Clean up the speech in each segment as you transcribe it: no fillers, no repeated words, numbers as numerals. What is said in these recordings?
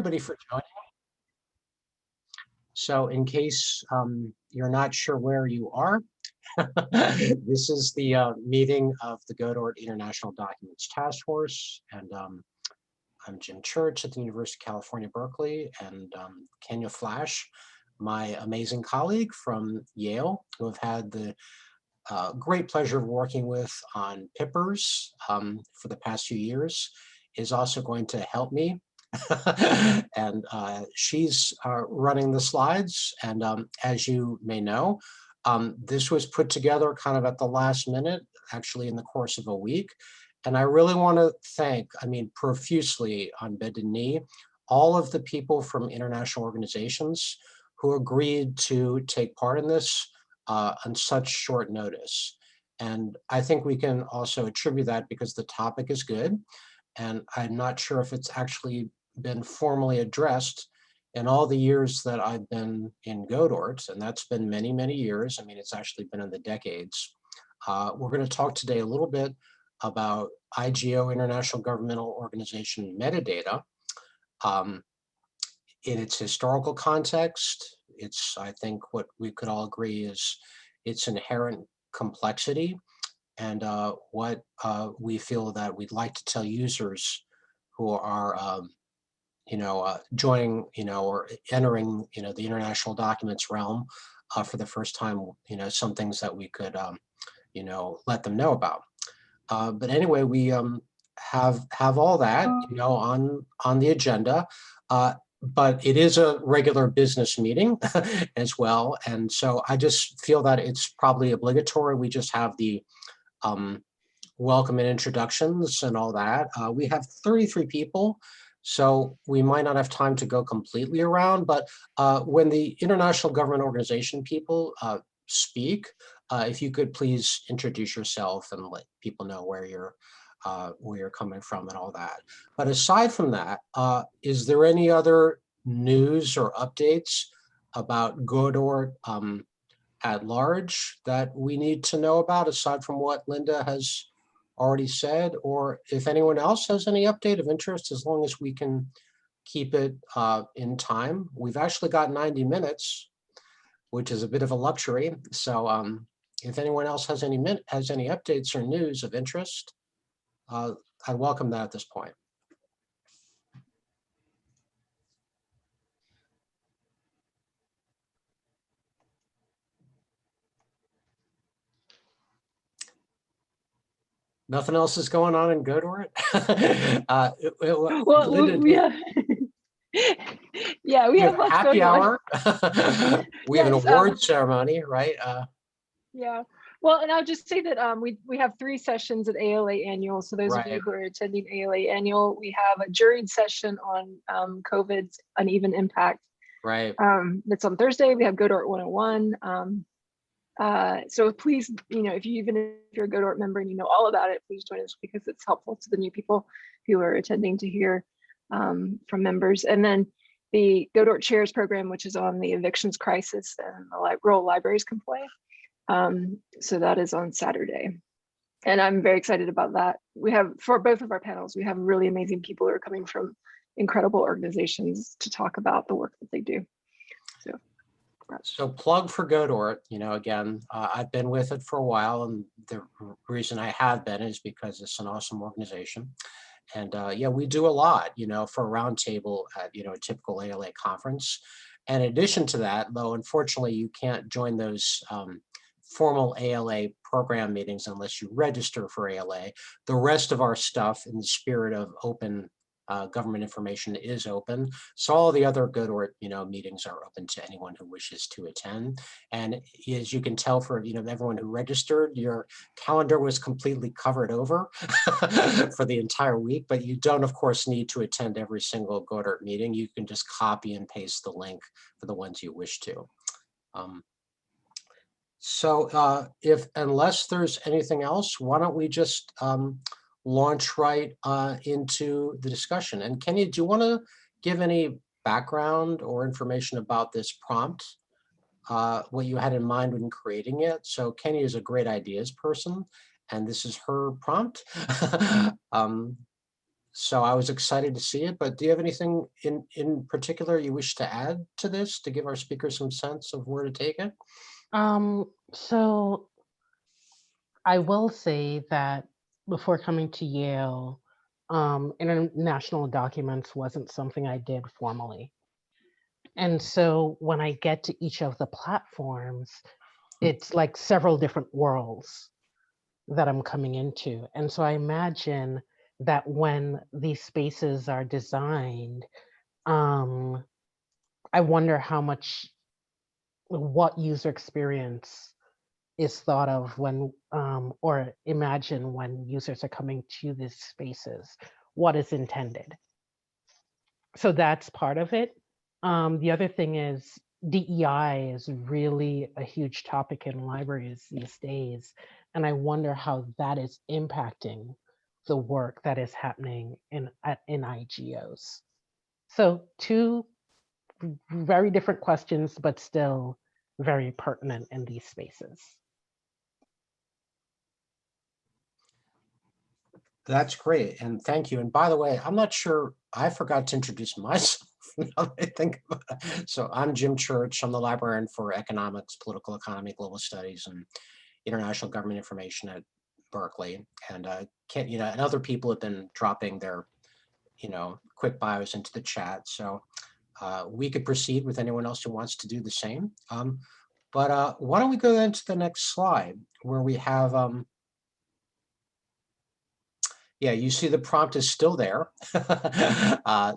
Everybody for joining. So in case you're not sure where you are, this is the meeting of the Godort International Documents Task Force, and I'm Jim Church at the University of California, Berkeley, and Kenya Flash, my amazing colleague from Yale, who I've had the great pleasure of working with on PIPers for the past few years, is also going to help me. And she's running the slides. And as you may know, this was put together kind of at the last minute, actually in the course of a week. And I really want to thank, profusely on bended knee, all of the people from international organizations who agreed to take part in this on such short notice. And I think we can also attribute that because the topic is good. And I'm not sure if it's actually been formally addressed in all the years that I've been in Godort, and that's been many, many years. It's actually been in the decades. We're going to talk today a little bit about IGO, International Governmental Organization metadata. In its historical context, I think what we could all agree is its inherent complexity and what we feel that we'd like to tell users who are joining, or entering, the international documents realm for the first time, some things that we could, let them know about. But anyway, we have all that, on the agenda. But it is a regular business meeting as well. And so I just feel that it's probably obligatory. We just have the welcome and introductions and all that. We have 33 people. So we might not have time to go completely around, but when the International Government Organization people speak, if you could please introduce yourself and let people know where you're coming from and all that. But aside from that, is there any other news or updates about Godort at large that we need to know about, aside from what Linda has already said, or if anyone else has any update of interest, as long as we can keep it in time. We've actually got 90 minutes, which is a bit of a luxury. So if anyone else has any updates or news of interest, I'd welcome that at this point. Nothing else is going on in Godort? Yeah, we have happy hour. We have an award ceremony, right? Yeah. Well, and I'll just say that we have 3 sessions at ALA Annual. So those of you who are attending ALA Annual, we have a juried session on COVID's uneven impact. Right. That's on Thursday. We have Godort 101. So please, if you're a Godort member and you know all about it, please join us because it's helpful to the new people who are attending to hear from members. And then the Godort Chairs program, which is on the evictions crisis and the role libraries can play. So that is on Saturday. And I'm very excited about that. We have, for both of our panels, we have really amazing people who are coming from incredible organizations to talk about the work that they do. So plug for Godort, again, I've been with it for a while, and the reason I have been is because it's an awesome organization. And yeah, we do a lot, for a roundtable at, a typical ALA conference. And in addition to that, though, unfortunately, you can't join those formal ALA program meetings unless you register for ALA. The rest of our stuff, in the spirit of open government information, is open. So all the other Godort, meetings are open to anyone who wishes to attend. And as you can tell for, everyone who registered, your calendar was completely covered over for the entire week, but you don't, of course, need to attend every single Godort meeting. You can just copy and paste the link for the ones you wish to. So unless there's anything else, why don't we just launch right into the discussion. And Kenya, do you want to give any background or information about this prompt, what you had in mind when creating it? So Kenya is a great ideas person, and this is her prompt. So I was excited to see it, but do you have anything in particular you wish to add to this to give our speakers some sense of where to take it? So I will say that before coming to Yale, international documents wasn't something I did formally. And so when I get to each of the platforms, it's like several different worlds that I'm coming into. And so I imagine that when these spaces are designed, um, I wonder what user experience is thought of when, or imagine when users are coming to these spaces, what is intended. So that's part of it. The other thing is DEI is really a huge topic in libraries these days. And I wonder how that is impacting the work that is happening in IGOs. So two very different questions, but still very pertinent in these spaces. That's great, and thank you. And by the way, I'm not sure, I forgot to introduce myself now that I think about it. So I'm Jim Church. I'm the librarian for economics, political economy, global studies, and international government information at Berkeley. And and other people have been dropping their, quick bios into the chat. So we could proceed with anyone else who wants to do the same. But why don't we go then to the next slide where we have, yeah, you see the prompt is still there.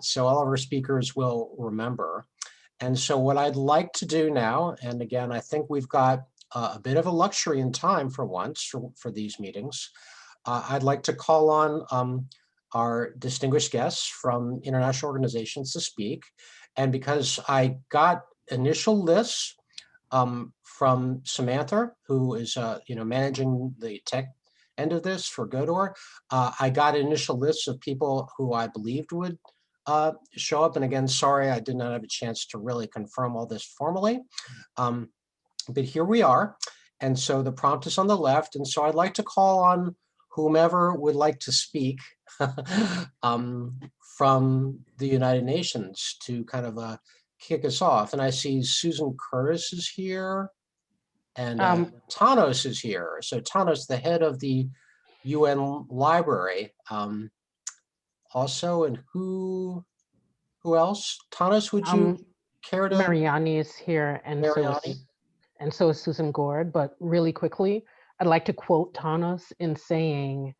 So all of our speakers will remember. And so what I'd like to do now, and again, I think we've got a bit of a luxury in time for once for these meetings. I'd like to call on our distinguished guests from international organizations to speak. And because I got initial lists from Samantha, who is managing the tech end of this for Godor, I got initial lists of people who I believed would show up. And again, sorry, I did not have a chance to really confirm all this formally. But here we are. And so the prompt is on the left. And so I'd like to call on whomever would like to speak from the United Nations to kind of kick us off. And I see Susan Curtis is here. And Thanos is here. So Thanos, the head of the UN library, also, and who else? Thanos, would you care to? Mariani is here, and so is Susan Gord. But really quickly, I'd like to quote Thanos in saying,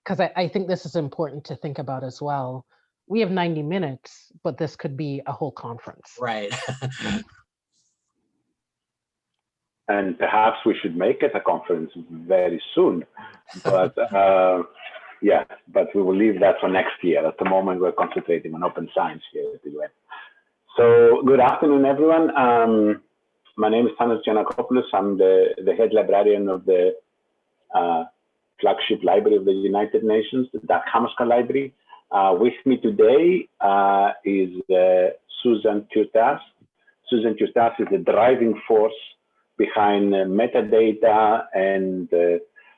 because I think this is important to think about as well. We have 90 minutes, but this could be a whole conference. Right. And perhaps we should make it a conference very soon. But yeah, but we will leave that for next year. At the moment, we're concentrating on open science here at the UN. So good afternoon, everyone. My name is Thanos Giannakopoulos. I'm the head librarian of the flagship library of the United Nations, the Dag Hammarskjöld Library. With me today is Susan Kurtas. Susan Kurtas is the driving force behind metadata and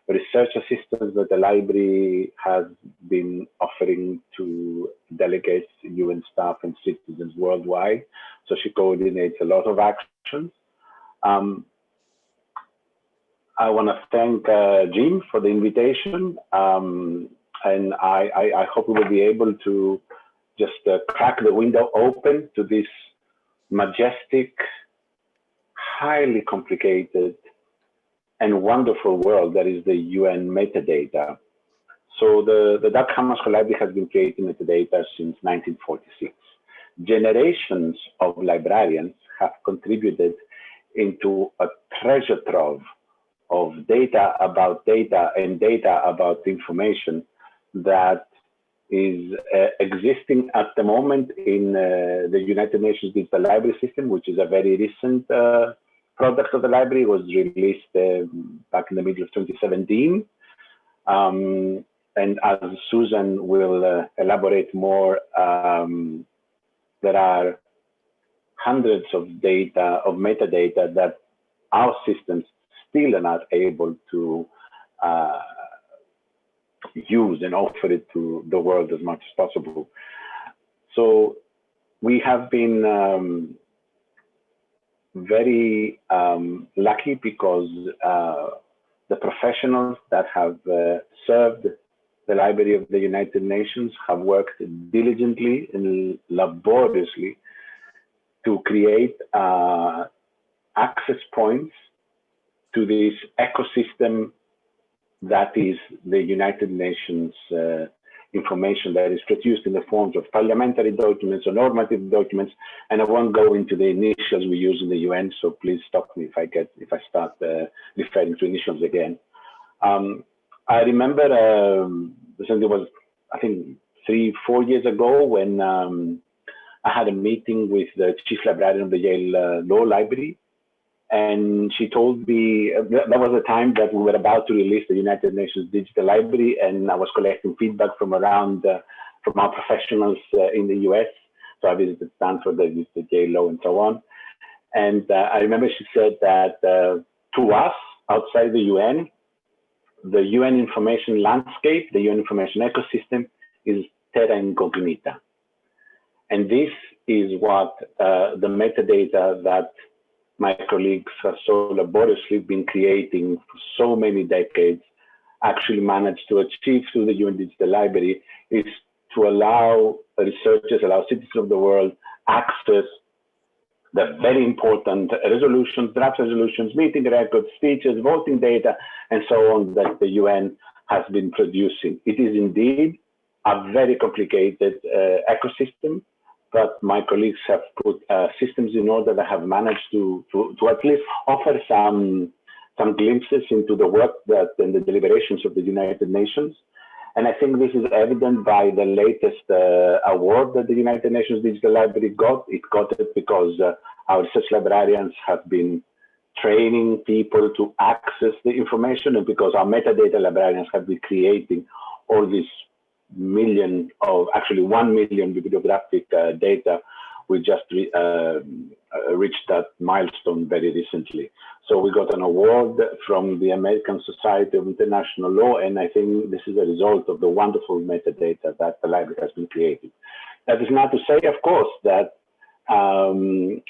research assistance that the library has been offering to delegates, UN staff, and citizens worldwide. So she coordinates a lot of actions. I want to thank Jim for the invitation, and I hope we will be able to just crack the window open to this majestic, highly complicated and wonderful world that is the UN metadata. So the Dag Hammarskjöld Library has been creating metadata since 1946. Generations of librarians have contributed into a treasure trove of data about data and data about information that is existing at the moment in the United Nations Digital Library System, which is a very recent product of the library. It was released back in the middle of 2017. And as Susan will elaborate more, there are hundreds of data, of metadata that our systems still are not able to use and offer it to the world as much as possible. So we have been very lucky because the professionals that have served the Library of the United Nations have worked diligently and laboriously to create access points to this ecosystem that is the United Nations information that is produced in the forms of parliamentary documents or normative documents. And I won't go into the initials we use in the UN, so please stop me if I start referring to initials again. I remember it was, I think, 3-4 years ago when I had a meeting with the chief librarian of the Yale Law Library. And she told me, that was the time that we were about to release the United Nations Digital Library, and I was collecting feedback from around, from our professionals in the US. So I visited Stanford, I visited Yale Law and so on. And I remember she said that to us, outside the UN information landscape, the UN information ecosystem is terra incognita. And this is what the metadata that my colleagues have so laboriously been creating for so many decades actually managed to achieve through the UN Digital Library is to allow researchers, allow citizens of the world access the very important resolutions, draft resolutions, meeting records, speeches, voting data, and so on that the UN has been producing. It is indeed a very complicated ecosystem, but my colleagues have put systems in order that have managed to at least offer some glimpses into the work that and the deliberations of the United Nations. And I think this is evident by the latest award that the United Nations Digital Library got. It got it because our research librarians have been training people to access the information, and because our metadata librarians have been creating all these actually 1 million bibliographic data. We just reached that milestone very recently. So we got an award from the American Society of International Law, and I think this is a result of the wonderful metadata that the library has been creating. That is not to say, of course, that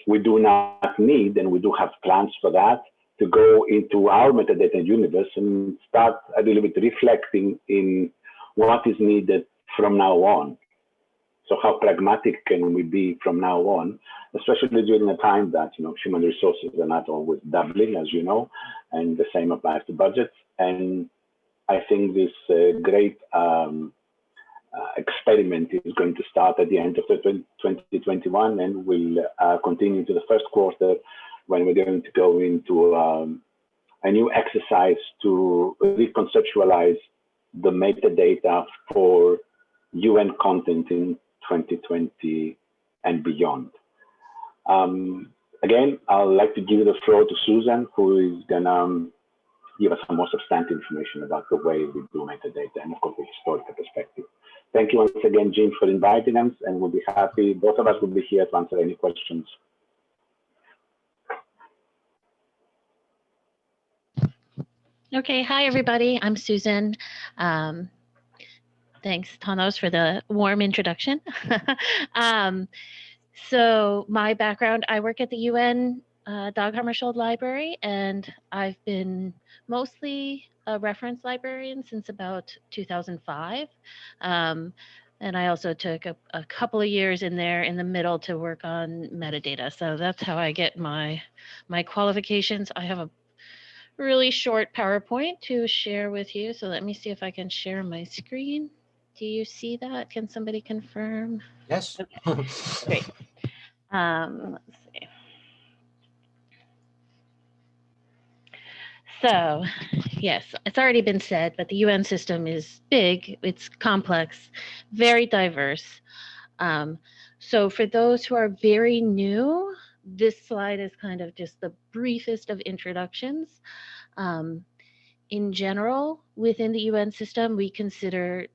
we do not need, and we do have plans for that, to go into our metadata universe and start a little bit reflecting in what is needed from now on. So how pragmatic can we be from now on, especially during a time that human resources are not always doubling, as you know, and the same applies to budgets. And I think this great experiment is going to start at the end of 2021 and will continue to the first quarter, when we're going to go into a new exercise to reconceptualize the metadata for UN content in 2020 and beyond. Again, I'd like to give the floor to Susan, who is gonna give us some more substantive information about the way we do metadata and of course the historical perspective. Thank you once again, Jean, for inviting us, and we'll be happy, both of us will be here to answer any questions. Okay, hi everybody, I'm Susan. Thanks, Thanos, for the warm introduction. So my background, I work at the UN Dag Hammarskjöld Library, and I've been mostly a reference librarian since about 2005. And I also took a couple of years in there in the middle to work on metadata. So that's how I get my qualifications. I have a really short PowerPoint to share with you. So let me see if I can share my screen. Do you see that? Can somebody confirm? Yes. Okay. Great. Let's see. So, yes, it's already been said, but the UN system is big, it's complex, very diverse. So for those who are very new, this slide is kind of just the briefest of introductions. In general, within the UN system, we consider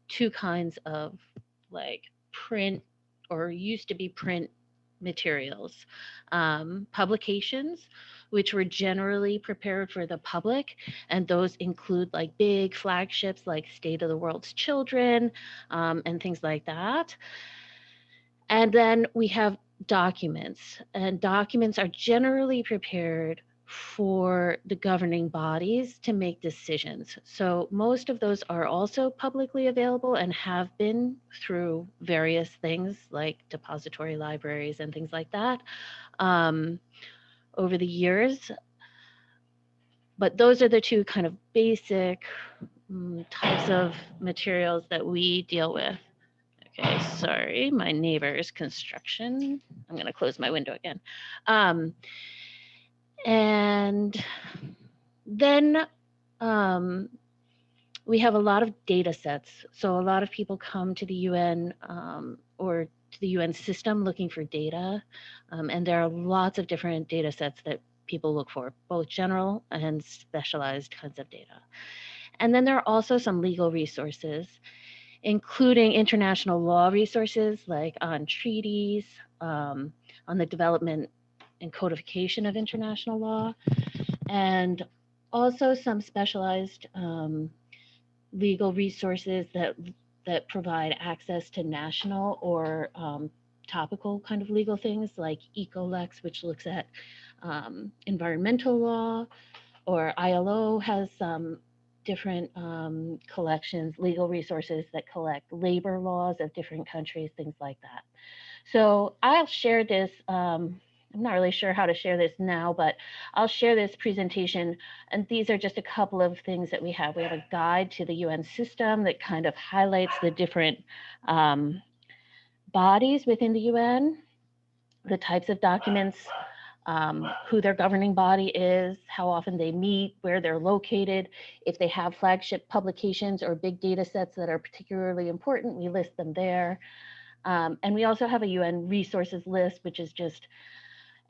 two kinds of print, or used to be print materials, publications, which were generally prepared for the public. And those include like big flagships like State of the World's Children, and things like that. And then we have documents, and documents are generally prepared for the governing bodies to make decisions. So most of those are also publicly available and have been through various things like depository libraries and things like that over the years. But those are the two kind of basic types of materials that we deal with. Okay, sorry, my neighbor's construction. I'm going to close my window again. And then we have a lot of data sets. So a lot of people come to the UN or to the UN system looking for data. And there are lots of different data sets that people look for, both general and specialized kinds of data. And then there are also some legal resources, including international law resources like on treaties, on the development and codification of international law, and also some specialized legal resources that provide access to national or topical kind of legal things like EcoLex, which looks at environmental law, or ILO has some different collections, legal resources that collect labor laws of different countries, things like that. So I'll share this. I'm not really sure how to share this now, but I'll share this presentation. And these are just a couple of things that we have. We have a guide to the UN system that kind of highlights the different bodies within the UN, the types of documents, who their governing body is, how often they meet, where they're located. If they have flagship publications or big data sets that are particularly important, we list them there. And we also have a UN resources list, which is just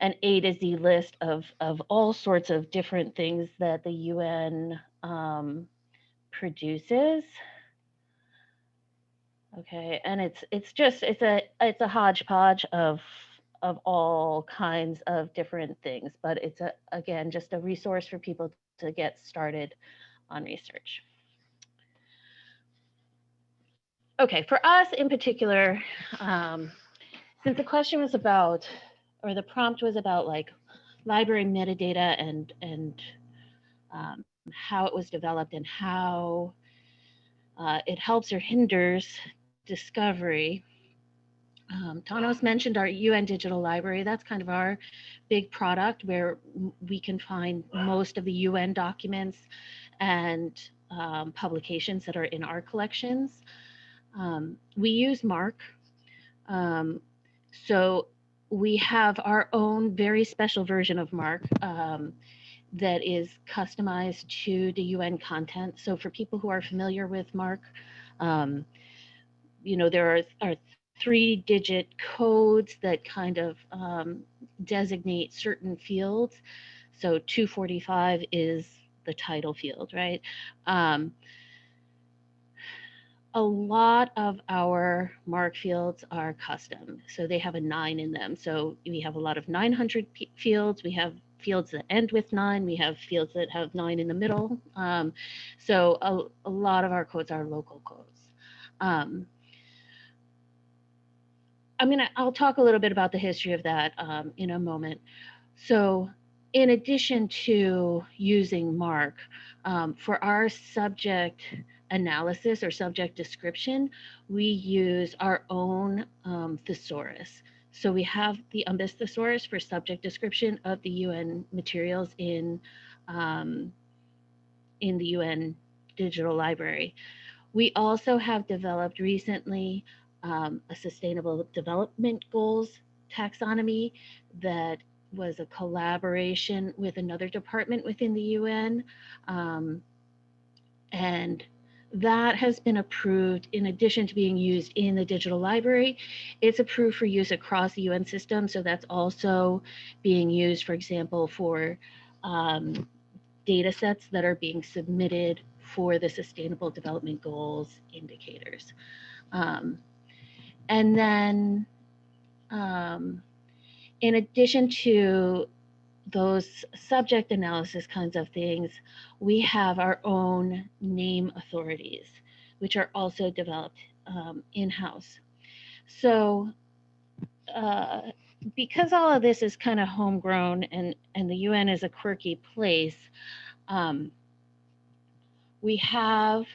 an A to Z list of all sorts of different things that the UN produces. Okay, and it's a hodgepodge of all kinds of different things, but it's again just a resource for people to get started on research. Okay, for us in particular, since the question was about, or the prompt was about like library metadata and how it was developed and how it helps or hinders discovery. Thanos mentioned our UN Digital Library. That's kind of our big product where we can find most of the UN documents and publications that are in our collections. We use MARC. So we have our own very special version of MARC that is customized to the UN content. So for people who are familiar with MARC, you know, there are 3-digit codes that kind of designate certain fields. So 245 is the title field, right? A lot of our MARC fields are custom. So they have a 9 in them. So we have a lot of 900 fields. We have fields that end with 9. We have fields that have 9 in the middle. So a lot of our codes are local codes. I'll talk a little bit about the history of that in a moment. So in addition to using MARC, for our subject analysis or subject description, we use our own thesaurus. So we have the UMBIS thesaurus for subject description of the UN materials in the UN Digital Library. We also have developed recently a Sustainable Development Goals taxonomy that was a collaboration with another department within the UN. And that has been approved in addition to being used in the digital library. It's approved for use across the UN system. So that's also being used, for example, for data sets that are being submitted for the Sustainable Development Goals indicators. And then in addition to those subject analysis kinds of things, we have our own name authorities, which are also developed in-house. So because all of this is kind of homegrown and the UN is a quirky place, we have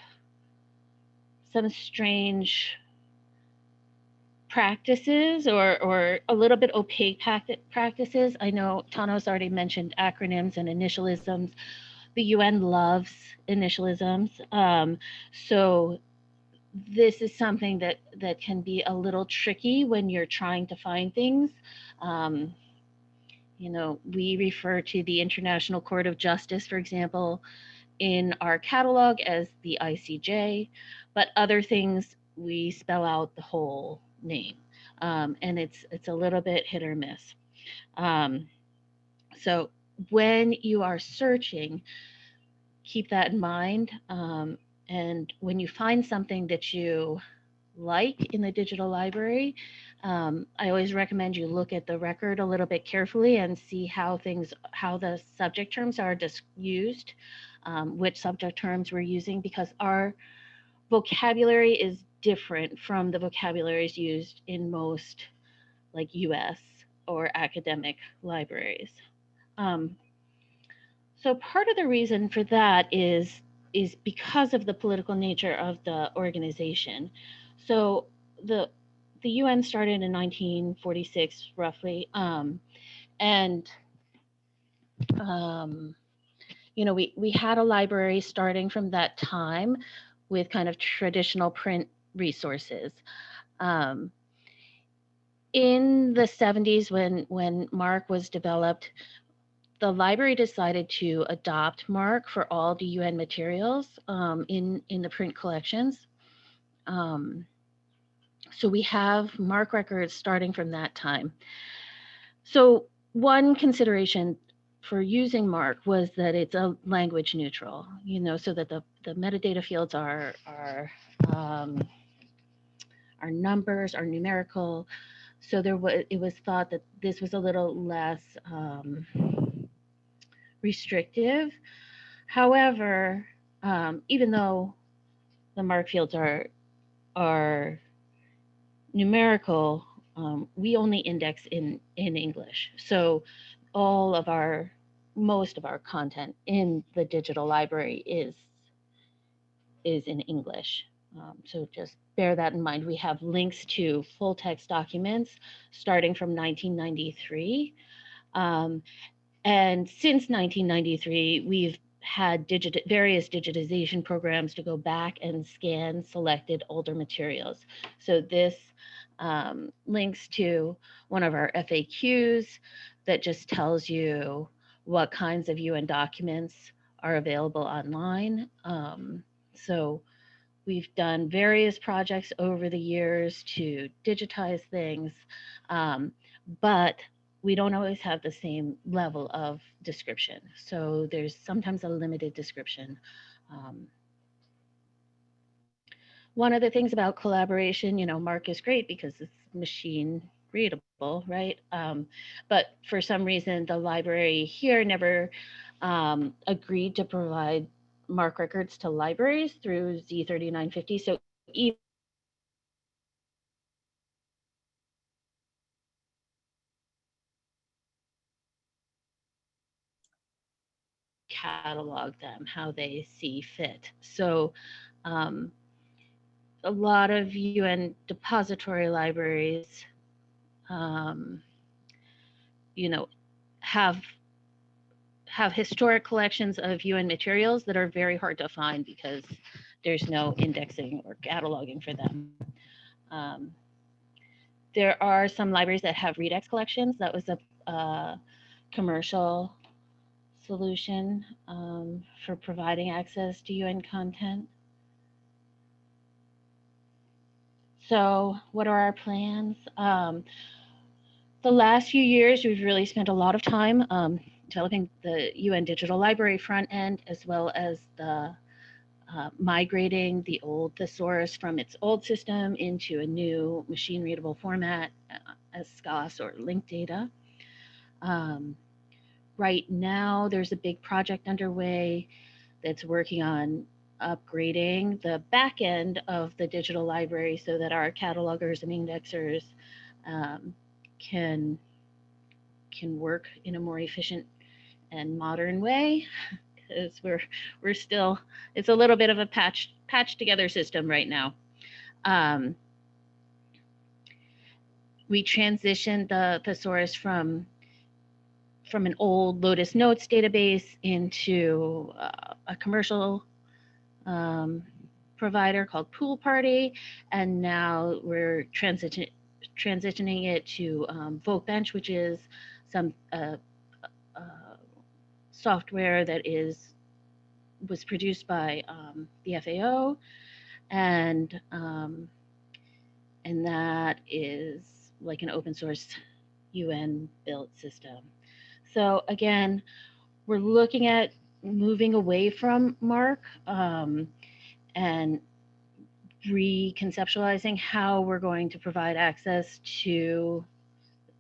some strange practices or a little bit opaque practices. I know Thanos already mentioned acronyms and initialisms. The UN loves initialisms. So this is something that can be a little tricky when you're trying to find things. You know, we refer to the International Court of Justice, for example, in our catalog as the ICJ, but other things we spell out the whole name, and it's a little bit hit or miss. So when you are searching, keep that in mind. And when you find something that you like in the digital library, I always recommend you look at the record a little bit carefully and see how the subject terms are used, which subject terms we're using, because our vocabulary is different from the vocabularies used in most like US or academic libraries. So part of the reason for that is because of the political nature of the organization. So the UN started in 1946 roughly, and you know, we had a library starting from that time with kind of traditional print resources. In the 70s, when MARC was developed, the library decided to adopt MARC for all the UN materials in the print collections. So we have MARC records starting from that time. So one consideration for using MARC was that it's a language neutral, you know, so that the metadata fields are numbers, are numerical. So it was thought that this was a little less restrictive. However, even though the MARC fields are numerical, we only index in English. So most of our content in the digital library is in English. So just bear that in mind. We have links to full text documents starting from 1993. And since 1993, we've had various digitization programs to go back and scan selected older materials. So this links to one of our FAQs that just tells you what kinds of UN documents are available online. So we've done various projects over the years to digitize things, but we don't always have the same level of description. So there's sometimes a limited description. One of the things about collaboration, you know, MARC is great because it's machine readable, right? But for some reason, the library here never agreed to provide MARC records to libraries through Z3950. So even catalog them how they see fit. So a lot of UN depository libraries, you know, have historic collections of UN materials that are very hard to find because there's no indexing or cataloging for them. There are some libraries that have redex collections. That was a commercial solution for providing access to UN content. So what are our plans? The last few years, we've really spent a lot of time developing the UN Digital Library front end, as well as the migrating the old thesaurus from its old system into a new machine readable format as SCOS or linked data. Right now, there's a big project underway that's working on upgrading the back end of the digital library so that our catalogers and indexers um, can work in a more efficient and modern way, because we're still, it's a little bit of a patched together system right now. We transitioned the thesaurus from an old Lotus Notes database into a commercial provider called Pool Party, and now we're transitioning it to VoteBench, which is some software that was produced by the FAO, and that is like an open source UN built system. So again, we're looking at moving away from MARC and reconceptualizing how we're going to provide access to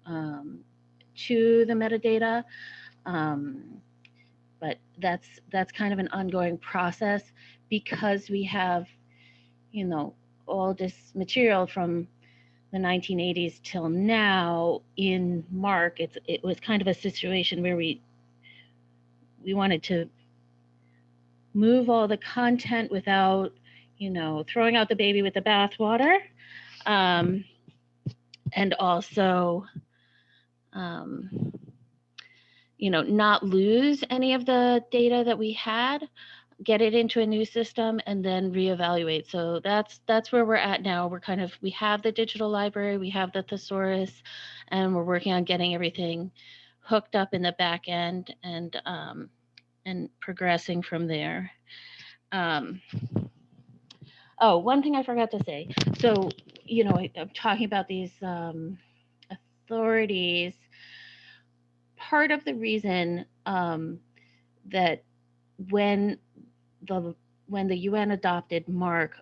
the metadata. But that's kind of an ongoing process, because we have, you know, all this material from the 1980s till now in MARC. It was kind of a situation where we wanted to move all the content without, you know, throwing out the baby with the bathwater, and also, you know, not lose any of the data that we had, get it into a new system, and then reevaluate. So that's where we're at now. We have the digital library, we have the thesaurus, and we're working on getting everything hooked up in the back end and progressing from there. Oh, one thing I forgot to say. So, you know, I'm talking about these authorities. Part of the reason that when the UN adopted MARC,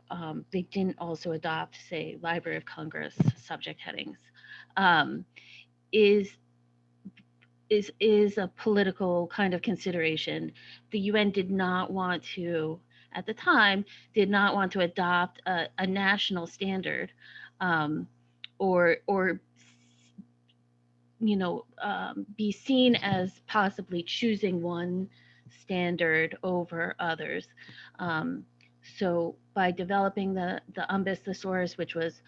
they didn't also adopt, say, Library of Congress subject headings, is a political kind of consideration. The UN did not want to, at the time, adopt a national standard, or you know, be seen as possibly choosing one standard over others. So by developing the UMBIS thesaurus, which was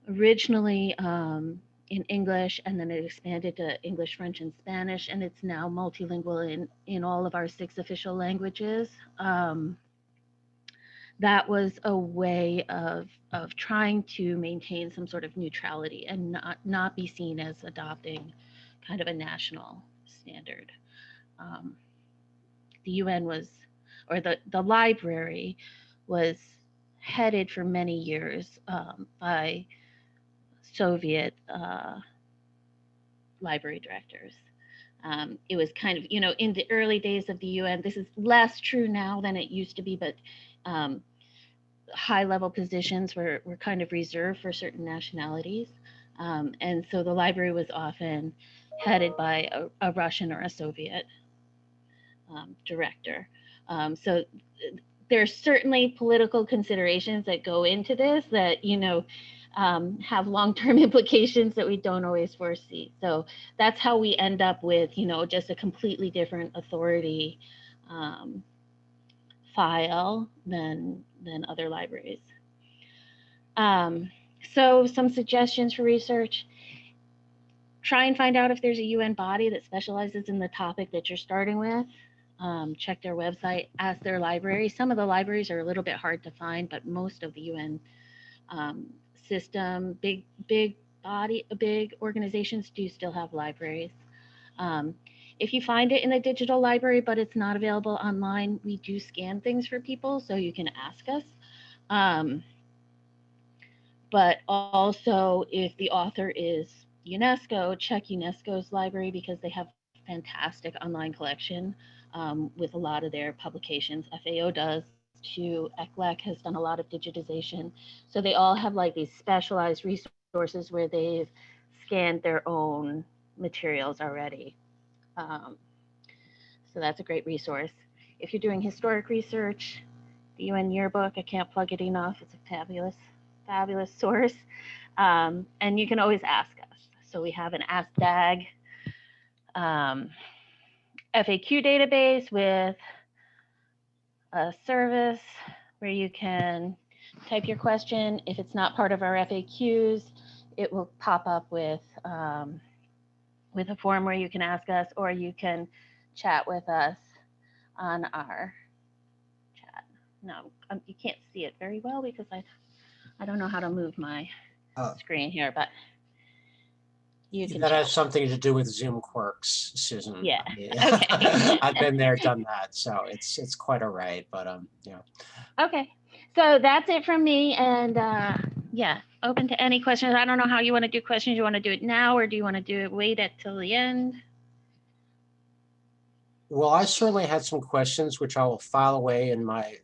originally in English, and then it expanded to English, French, and Spanish, and it's now multilingual in all of our 6 official languages. That was a way of trying to maintain some sort of neutrality and not be seen as adopting kind of a national standard. The UN was, or the library was headed for many years by Soviet library directors. It was kind of, you know, in the early days of the UN, this is less true now than it used to be, but high level positions were kind of reserved for certain nationalities. And so the library was often headed by a Russian or a Soviet director. So there's certainly political considerations that go into this that, you know, have long-term implications that we don't always foresee. So that's how we end up with, you know, just a completely different authority file than other libraries. So some suggestions for research: try and find out if there's a UN body that specializes in the topic that you're starting with. Check their website, ask their library. Some of the libraries are a little bit hard to find, but most of the UN system, big organizations do still have libraries. If you find it in a digital library, but it's not available online, we do scan things for people, so you can ask us. But also, if the author is UNESCO, check UNESCO's library, because they have fantastic online collection with a lot of their publications. FAO does too. ECLEC has done a lot of digitization. So they all have like these specialized resources where they've scanned their own materials already. So that's a great resource. If you're doing historic research, the UN Yearbook, I can't plug it enough. It's a fabulous, fabulous source. And you can always ask us. So we have an Ask DAG FAQ database with a service where you can type your question. If it's not part of our FAQs, it will pop up with a form where you can ask us, or you can chat with us on our chat. No, you can't see it very well because I don't know how to move my screen here, but you can That chat. has something to do with Zoom quirks, Susan. Yeah. Okay. I've been there, done that, so it's quite all right. But yeah. Okay, so that's it from me, and yeah, open to any questions. I don't know how you want to do questions. You want to do it now, or do you want to do it wait till the end? Well, I certainly had some questions which I will file away in my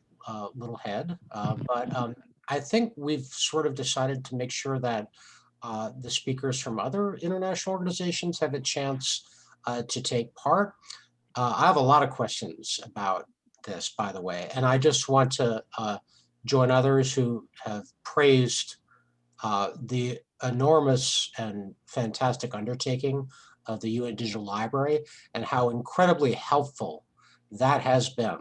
little head, but I think we've sort of decided to make sure that the speakers from other international organizations have a chance to take part. I have a lot of questions about this, by the way, and I just want to join others who have praised the enormous and fantastic undertaking of the UN Digital Library and how incredibly helpful that has been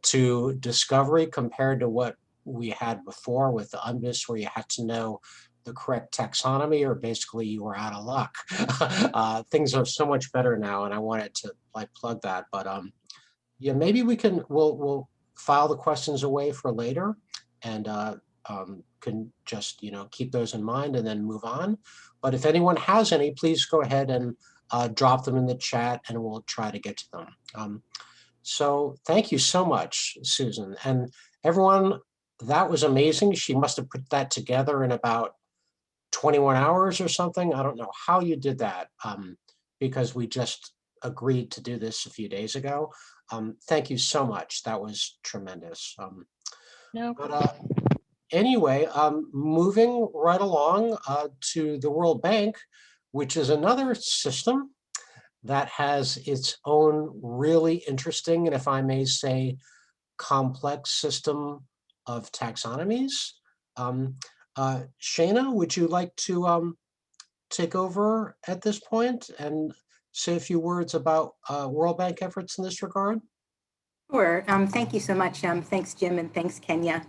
to discovery compared to what we had before with the UNBIS, where you had to know the correct taxonomy or basically you were out of luck. Things are so much better now, and I wanted to like plug that. But yeah, maybe we'll file the questions away for later, and can just keep those in mind and then move on. But if anyone has any, please go ahead and drop them in the chat, and we'll try to get to them. So thank you so much, Susan, and everyone. That was amazing. She must have put that together in about 21 hours or something. I don't know how you did that, because we just agreed to do this a few days ago. Thank you so much. That was tremendous. No. But anyway, moving right along to the World Bank, which is another system that has its own really interesting, and if I may say, complex system of taxonomies. Shana, would you like to take over at this point and say a few words about World Bank efforts in this regard? Sure. Thank you so much. Thanks, Jim, and thanks, Kenya.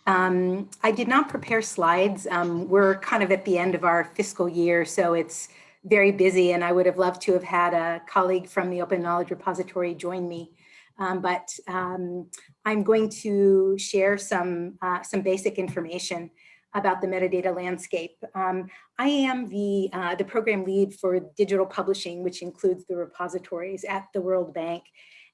I did not prepare slides. We're kind of at the end of our fiscal year, so it's very busy, and I would have loved to have had a colleague from the Open Knowledge Repository join me. But I'm going to share some basic information about the metadata landscape. I am the program lead for digital publishing, which includes the repositories at the World Bank.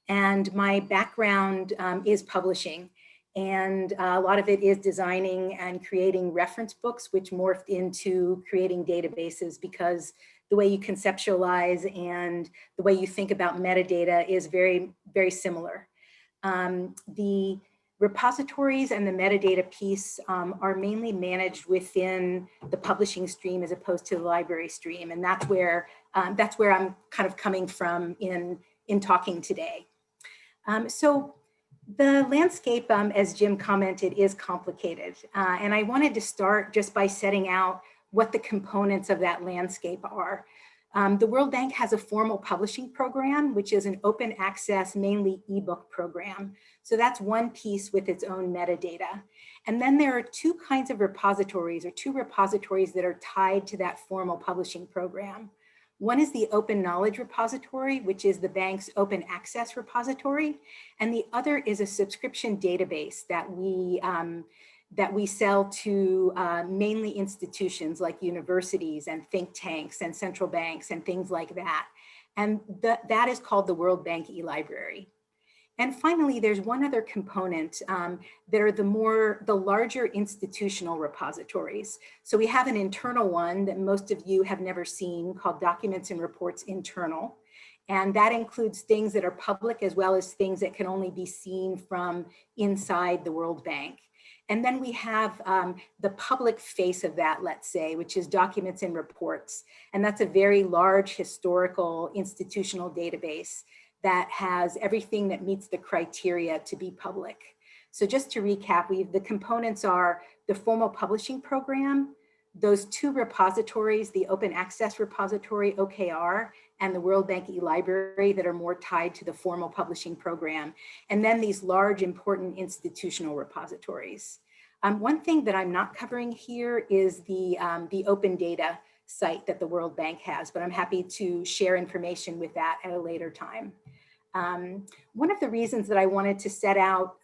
And my background is publishing. And a lot of it is designing and creating reference books, which morphed into creating databases, because the way you conceptualize and the way you think about metadata is very, very similar. The repositories and the metadata piece are mainly managed within the publishing stream as opposed to the library stream. And that's where I'm kind of coming from in talking today. So the landscape, as Jim commented, is complicated. And I wanted to start just by setting out what the components of that landscape are. The World Bank has a formal publishing program, which is an open access, mainly ebook program. So that's one piece with its own metadata. And then there are two kinds of repositories, or two repositories that are tied to that formal publishing program. One is the Open Knowledge Repository, which is the bank's open access repository. And the other is a subscription database that we sell to mainly institutions like universities and think tanks and central banks and things like that. And that is called the World Bank eLibrary. And finally, there's one other component that are the larger institutional repositories. So we have an internal one that most of you have never seen called Documents and Reports Internal. And that includes things that are public as well as things that can only be seen from inside the World Bank. And then we have the public face of that, let's say, which is documents and reports. And that's a very large historical institutional database that has everything that meets the criteria to be public. So just to recap, the components are the formal publishing program, those two repositories, the open access repository, OKR, and the World Bank eLibrary that are more tied to the formal publishing program. And then these large important institutional repositories. One thing that I'm not covering here is the open data site that the World Bank has, but I'm happy to share information with that at a later time. One of the reasons that I wanted to set out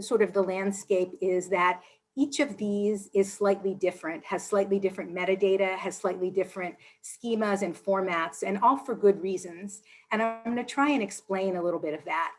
sort of the landscape is that each of these is slightly different, has slightly different metadata, has slightly different schemas and formats, and all for good reasons. And I'm going to try and explain a little bit of that.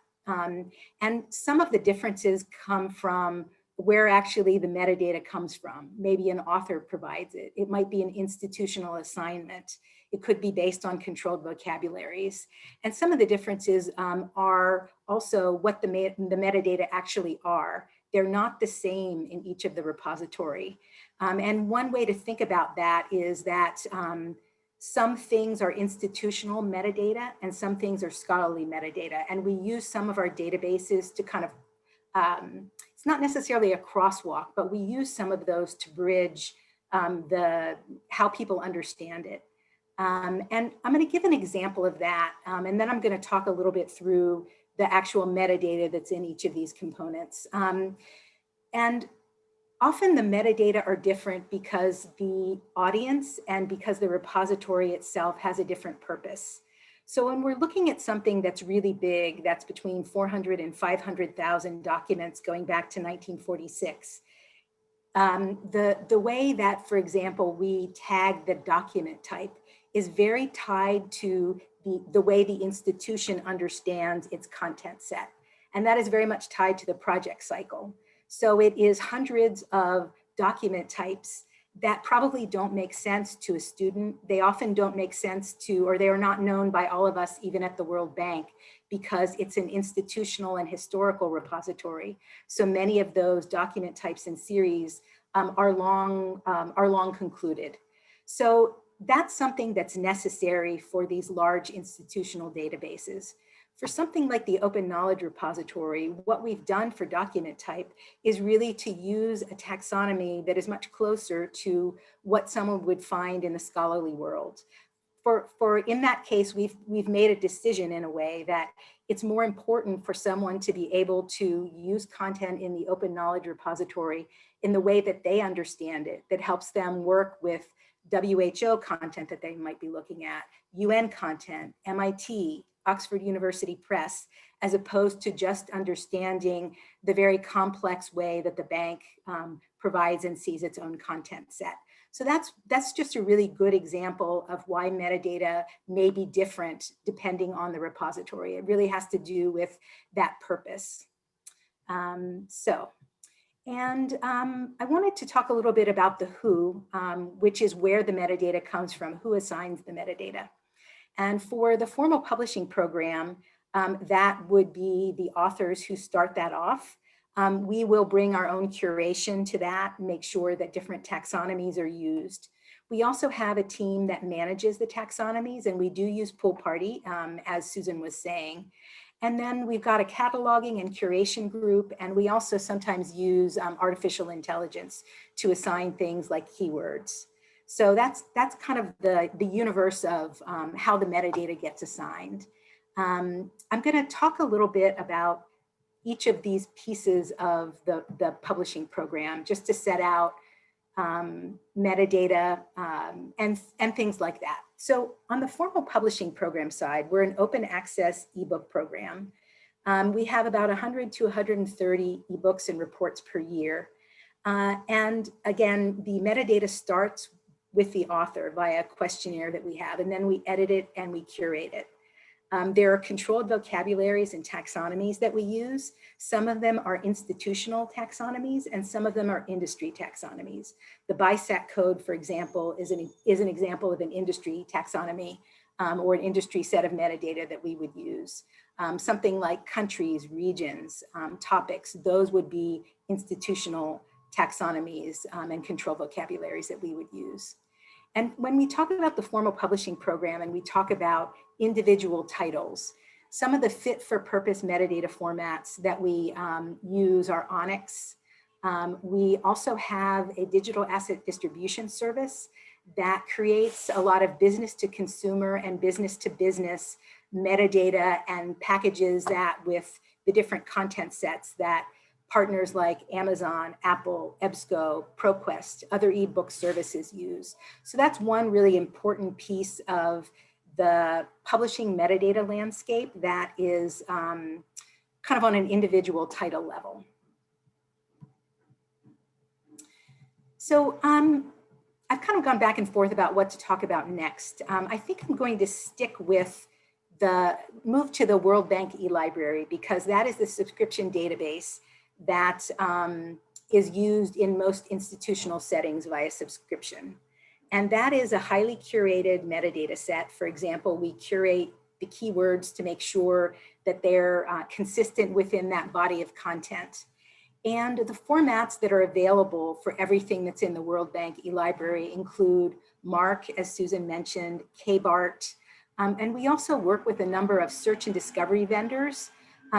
And some of the differences come from where actually the metadata comes from. Maybe an author provides it. It might be an institutional assignment. It could be based on controlled vocabularies. And some of the differences are also what the metadata actually are. They're not the same in each of the repository. And one way to think about that is that some things are institutional metadata and some things are scholarly metadata. And we use some of our databases to kind of, it's not necessarily a crosswalk, but we use some of those to bridge how people understand it. And I'm going to give an example of that, and then I'm going to talk a little bit through the actual metadata that's in each of these components. And often the metadata are different because the audience and because the repository itself has a different purpose. So when we're looking at something that's really big, that's between 400 and 500,000 documents going back to 1946, the way that, for example, we tag the document type is very tied to the way the institution understands its content set. And that is very much tied to the project cycle. So it is hundreds of document types that probably don't make sense to a student. They often don't make sense to, or they are not known by all of us, even at the World Bank, because it's an institutional and historical repository. So many of those document types and series are long concluded. So that's something that's necessary for these large institutional databases. For something like the Open Knowledge Repository, what we've done for document type is really to use a taxonomy that is much closer to what someone would find in the scholarly world. For in that case, we've made a decision in a way that it's more important for someone to be able to use content in the Open Knowledge Repository in the way that they understand it, that helps them work with WHO content that they might be looking at, UN content, MIT, Oxford University Press, as opposed to just understanding the very complex way that the bank provides and sees its own content set. So that's just a really good example of why metadata may be different depending on the repository. It really has to do with that purpose. I wanted to talk a little bit about the who, which is where the metadata comes from, who assigns the metadata. And for the formal publishing program, that would be the authors who start that off. We will bring our own curation to that, make sure that different taxonomies are used. We also have a team that manages the taxonomies, and we do use Pool Party, as Susan was saying. And then we've got a cataloging and curation group, and we also sometimes use artificial intelligence to assign things like keywords. So that's kind of the universe of how the metadata gets assigned. I'm going to talk a little bit about each of these pieces of the publishing program, just to set out metadata and things like that. So on the formal publishing program side, we're an open access ebook program. We have about 100 to 130 ebooks and reports per year. And again, the metadata starts with the author via a questionnaire that we have, and then we edit it and we curate it. There are controlled vocabularies and taxonomies that we use. Some of them are institutional taxonomies and some of them are industry taxonomies. The BISAC code, for example, is an example of an industry taxonomy or an industry set of metadata that we would use. Something like countries, regions, topics, those would be institutional taxonomies and control vocabularies that we would use. And when we talk about the formal publishing program and we talk about individual titles, some of the fit for purpose metadata formats that we use are Onyx. We also have a digital asset distribution service that creates a lot of business to consumer and business to business metadata and packages that with the different content sets that partners like Amazon, Apple, EBSCO, ProQuest, other ebook services use. So that's one really important piece of the publishing metadata landscape that is kind of on an individual title level. So I've kind of gone back and forth about what to talk about next. I think I'm going to stick with move to the World Bank eLibrary because that is the subscription database that is used in most institutional settings via subscription. And that is a highly curated metadata set. For example, we curate the keywords to make sure that they're consistent within that body of content. And the formats that are available for everything that's in the World Bank eLibrary include MARC, as Susan mentioned, KBART, and we also work with a number of search and discovery vendors,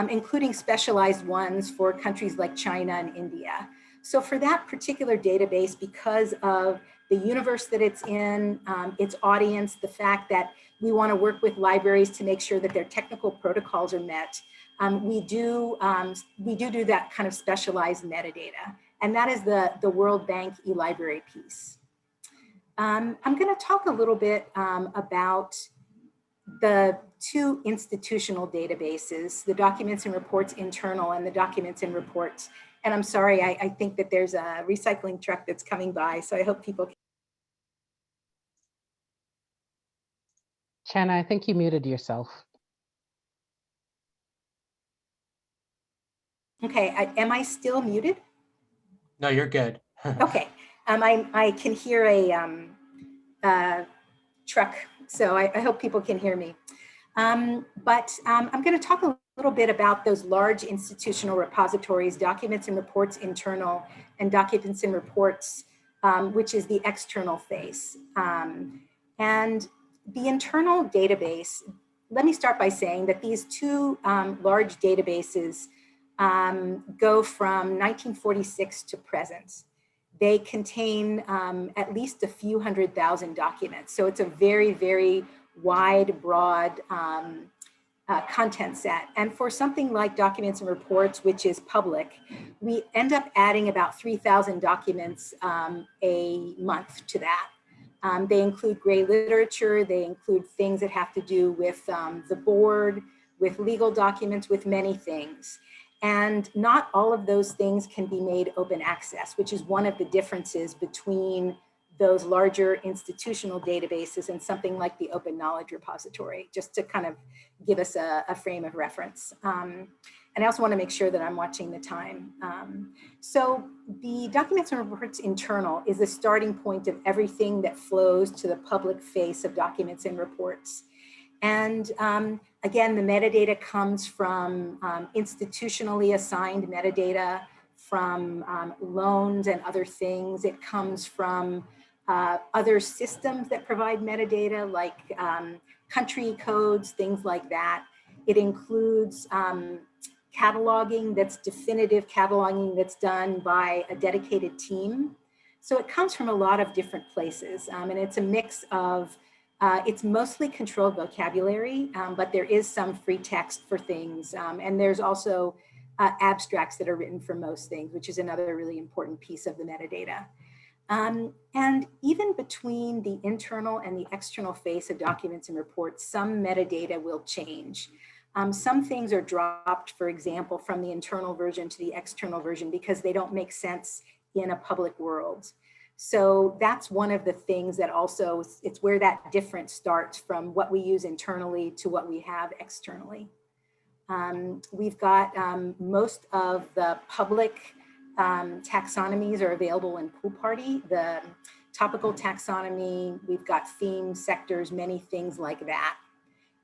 including specialized ones for countries like China and India. So for that particular database, because of the universe that it's in, its audience, the fact that we want to work with libraries to make sure that their technical protocols are met, we do that kind of specialized metadata. And that is the World Bank eLibrary piece. I'm going to talk a little bit about the two institutional databases, the Documents and Reports Internal and the Documents and Reports. And I'm sorry, I think that there's a recycling truck that's coming by, so I hope people can. Shana, I think you muted yourself. Okay, am I still muted? No, you're good. Okay, I can hear a truck, so I hope people can hear me. I'm going to talk a little bit about those large institutional repositories, Documents and Reports Internal and Documents and Reports, which is the external face. And the internal database, let me start by saying that these two large databases go from 1946 to present. They contain at least a few 100,000 documents. So it's a very, very wide, broad content set. And for something like Documents and Reports, which is public, we end up adding about 3,000 documents a month to that. They include gray literature, they include things that have to do with the board, with legal documents, with many things. And not all of those things can be made open access, which is one of the differences between those larger institutional databases and something like the Open Knowledge Repository, just to kind of give us a frame of reference. And I also want to make sure that I'm watching the time. So the Documents and Reports Internal is the starting point of everything that flows to the public face of Documents and Reports. And again, the metadata comes from institutionally assigned metadata, from loans and other things. It comes from other systems that provide metadata, like country codes, things like that. It includes cataloging, that's definitive cataloging that's done by a dedicated team. So it comes from a lot of different places, and it's a mix of, it's mostly controlled vocabulary, but there is some free text for things. And there's also abstracts that are written for most things, which is another really important piece of the metadata. And even between the internal and the external face of Documents and Reports, some metadata will change. Some things are dropped, for example, from the internal version to the external version because they don't make sense in a public world. So that's one of the things that also, it's where that difference starts from what we use internally to what we have externally. We've got most of the public taxonomies are available in Pool Party. The topical taxonomy, we've got themes, sectors, many things like that.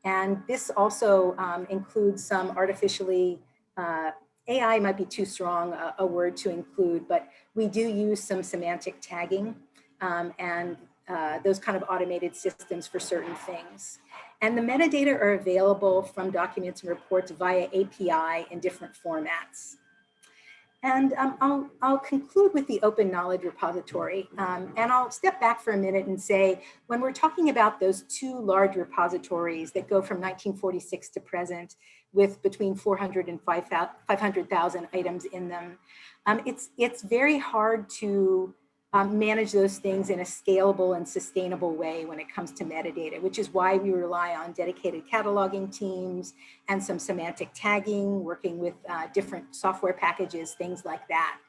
And this also includes some artificially AI might be too strong a word to include, but we do use some semantic tagging and those kind of automated systems for certain things. And the metadata are available from documents and reports via API in different formats. And I'll conclude with the Open Knowledge Repository. And I'll step back for a minute and say, when we're talking about those two large repositories that go from 1946 to present with between 400 and 500,000 items in them, it's very hard to manage those things in a scalable and sustainable way when it comes to metadata, which is why we rely on dedicated cataloging teams and some semantic tagging, working with different software packages, things like that.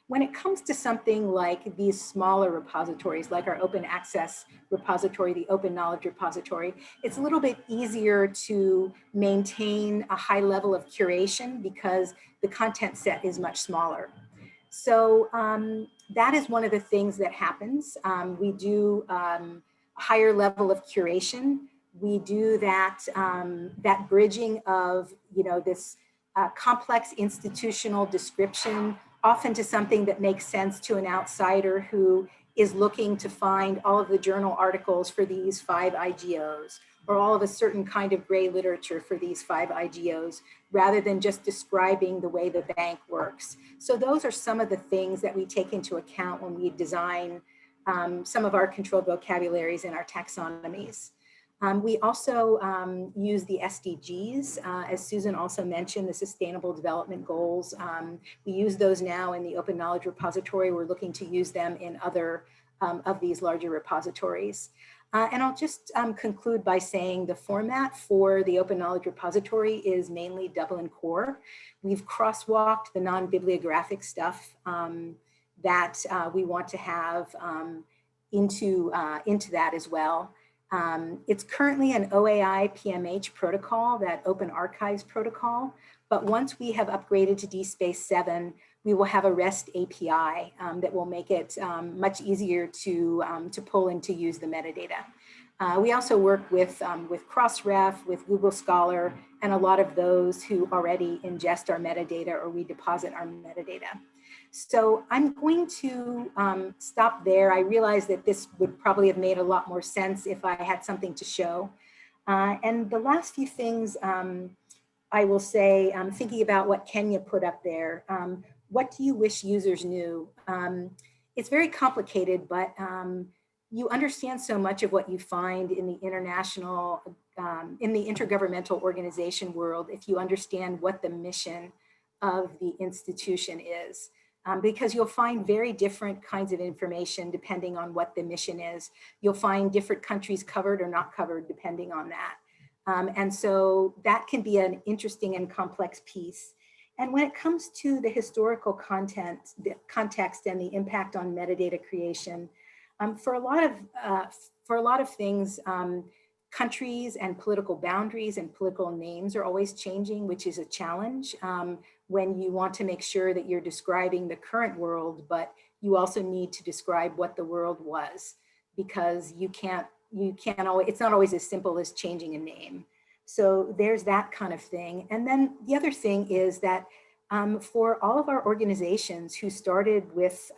When it comes to something like these smaller repositories, like our open access repository, the Open Knowledge Repository, it's a little bit easier to maintain a high level of curation because the content set is much smaller. So that is one of the things that happens. We do a higher level of curation. We do that, that bridging of, this complex institutional description, often to something that makes sense to an outsider who is looking to find all of the journal articles for these 5 IGOs, or all of a certain kind of gray literature for these 5 IGOs, rather than just describing the way the bank works. So those are some of the things that we take into account when we design some of our controlled vocabularies in our taxonomies. We also use the SDGs, as Susan also mentioned, the Sustainable Development Goals. We use those now in the Open Knowledge Repository. We're looking to use them in other of these larger repositories. And I'll just conclude by saying the format for the Open Knowledge Repository is mainly Dublin Core. We've crosswalked the non-bibliographic stuff that we want to have into that as well. It's currently an OAI PMH protocol, that Open Archives protocol, but once we have upgraded to DSpace 7, we will have a REST API that will make it much easier to pull and to use the metadata. We also work with Crossref, with Google Scholar, and a lot of those who already ingest our metadata or we deposit our metadata. So I'm going to stop there. I realize that this would probably have made a lot more sense if I had something to show. And the last few things I will say, thinking about what Kenya put up there. What do you wish users knew? It's very complicated, but you understand so much of what you find in the international, in the intergovernmental organization world if you understand what the mission of the institution is. Because you'll find very different kinds of information depending on what the mission is. You'll find different countries covered or not covered depending on that. And so that can be an interesting and complex piece. And when it comes to the historical content, the context and the impact on metadata creation, for a lot of things, countries and political boundaries and political names are always changing, which is a challenge when you want to make sure that you're describing the current world, but you also need to describe what the world was, because you can't always, it's not always as simple as changing a name. So there's that kind of thing. And then the other thing is that for all of our organizations who started with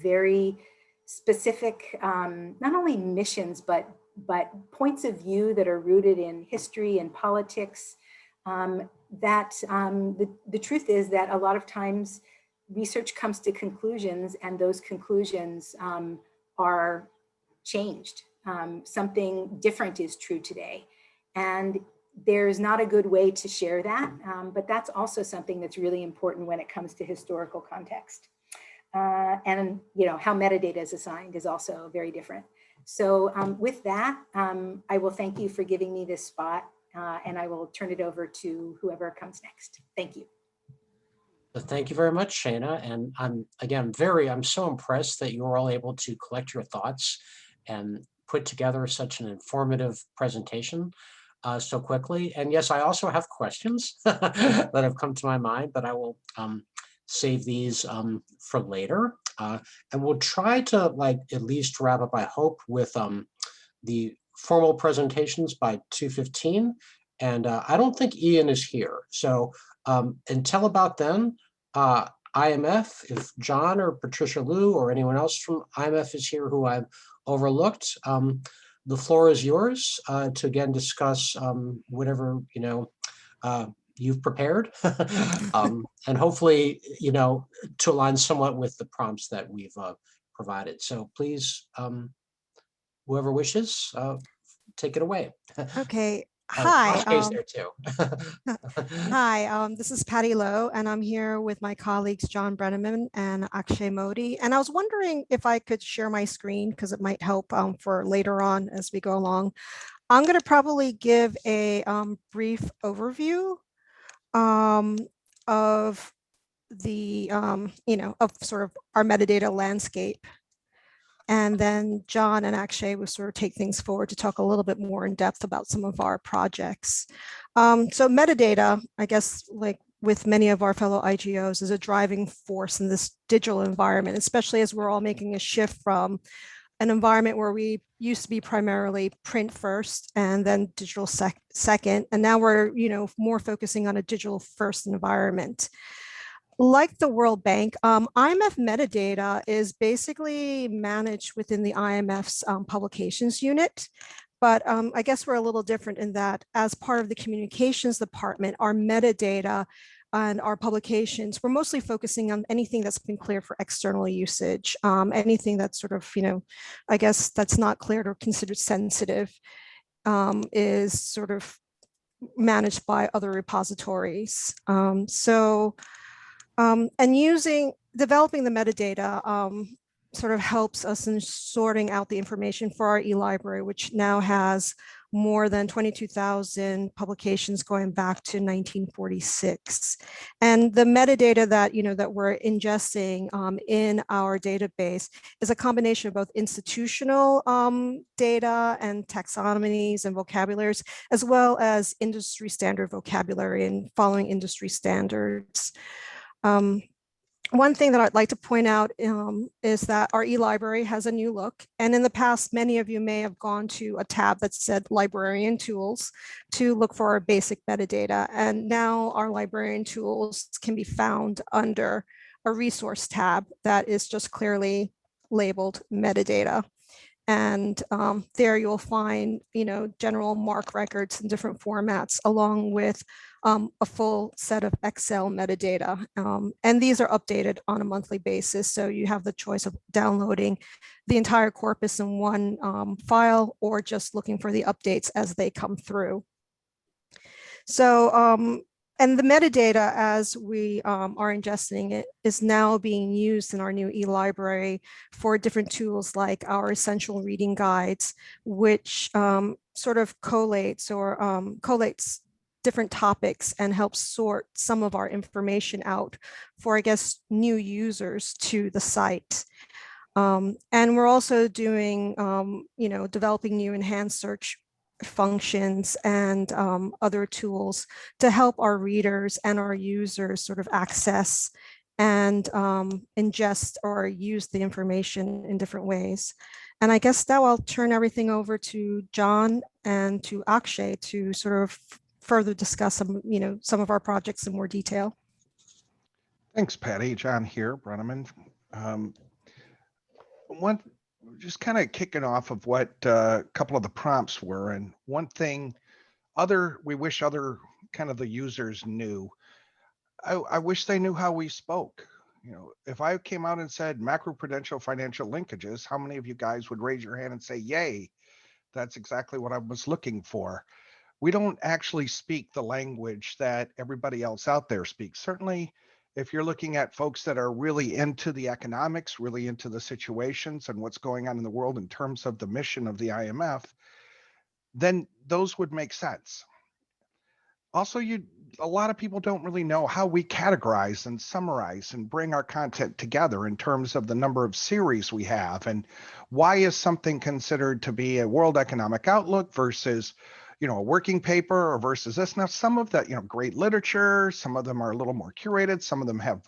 very specific, not only missions, but points of view that are rooted in history and politics, the truth is that a lot of times research comes to conclusions and those conclusions are changed. Something different is true today. And there's not a good way to share that, but that's also something that's really important when it comes to historical context. And how metadata is assigned is also very different. So with that, I will thank you for giving me this spot, and I will turn it over to whoever comes next. Thank you. Thank you very much, Shana. And I'm so impressed that you were all able to collect your thoughts and put together such an informative presentation so quickly. And yes, I also have questions that have come to my mind, but I will save these for later. And we'll try to at least wrap up, I hope, with the formal presentations by 2:15. And I don't think Ian is here. So until about then, IMF, if John or Patricia Loo or anyone else from IMF is here who I've overlooked, the floor is yours to again discuss whatever you've prepared, and hopefully to align somewhat with the prompts that we've provided. So please, whoever wishes, take it away. Okay. Hi. Akshay's there too. Hi, this is Patty Lowe, and I'm here with my colleagues, John Brenneman and Akshay Modi. And I was wondering if I could share my screen because it might help for later on as we go along. I'm going to probably give a brief overview of the, of sort of our metadata landscape. And then John and Akshay will sort of take things forward to talk a little bit more in depth about some of our projects. So metadata, I guess, like with many of our fellow IGOs, is a driving force in this digital environment, especially as we're all making a shift from an environment where we used to be primarily print first and then digital second. And now we're, more focusing on a digital first environment. Like the World Bank, IMF metadata is basically managed within the IMF's publications unit. But I guess we're a little different in that as part of the communications department, our metadata and our publications, we're mostly focusing on anything that's been cleared for external usage, anything that's sort of, I guess that's not cleared or considered sensitive is sort of managed by other repositories. And developing the metadata sort of helps us in sorting out the information for our e-library, which now has more than 22,000 publications going back to 1946. And the metadata that, that we're ingesting in our database is a combination of both institutional data and taxonomies and vocabularies, as well as industry standard vocabulary and following industry standards. One thing that I'd like to point out is that our e-library has a new look. And in the past, many of you may have gone to a tab that said librarian tools to look for our basic metadata. And now our librarian tools can be found under a resource tab that is just clearly labeled metadata. And there you'll find, general MARC records in different formats, along with a full set of Excel metadata. And these are updated on a monthly basis. So you have the choice of downloading the entire corpus in one file or just looking for the updates as they come through. So, and the metadata, as we are ingesting it, is now being used in our new e-library for different tools like our essential reading guides, which sort of collates different topics and helps sort some of our information out for, I guess, new users to the site. And we're also doing, developing new enhanced search functions and other tools to help our readers and our users sort of access and ingest or use the information in different ways. And I guess now I'll turn everything over to John and to Akshay to sort of further discuss some of our projects in more detail. Thanks, Patty. John here, Brenneman. Just kind of kicking off of what a couple of the prompts were, and one thing we wish other kind of the users knew. I wish they knew how we spoke. If I came out and said macroprudential financial linkages, how many of you guys would raise your hand and say, yay, that's exactly what I was looking for? We don't actually speak the language that everybody else out there speaks. Certainly, if you're looking at folks that are really into the economics, really into the situations and what's going on in the world in terms of the mission of the IMF, then those would make sense. Also, a lot of people don't really know how we categorize and summarize and bring our content together in terms of the number of series we have, and why is something considered to be a World Economic Outlook versus a working paper or versus this. Now, some of that, great literature, some of them are a little more curated, some of them have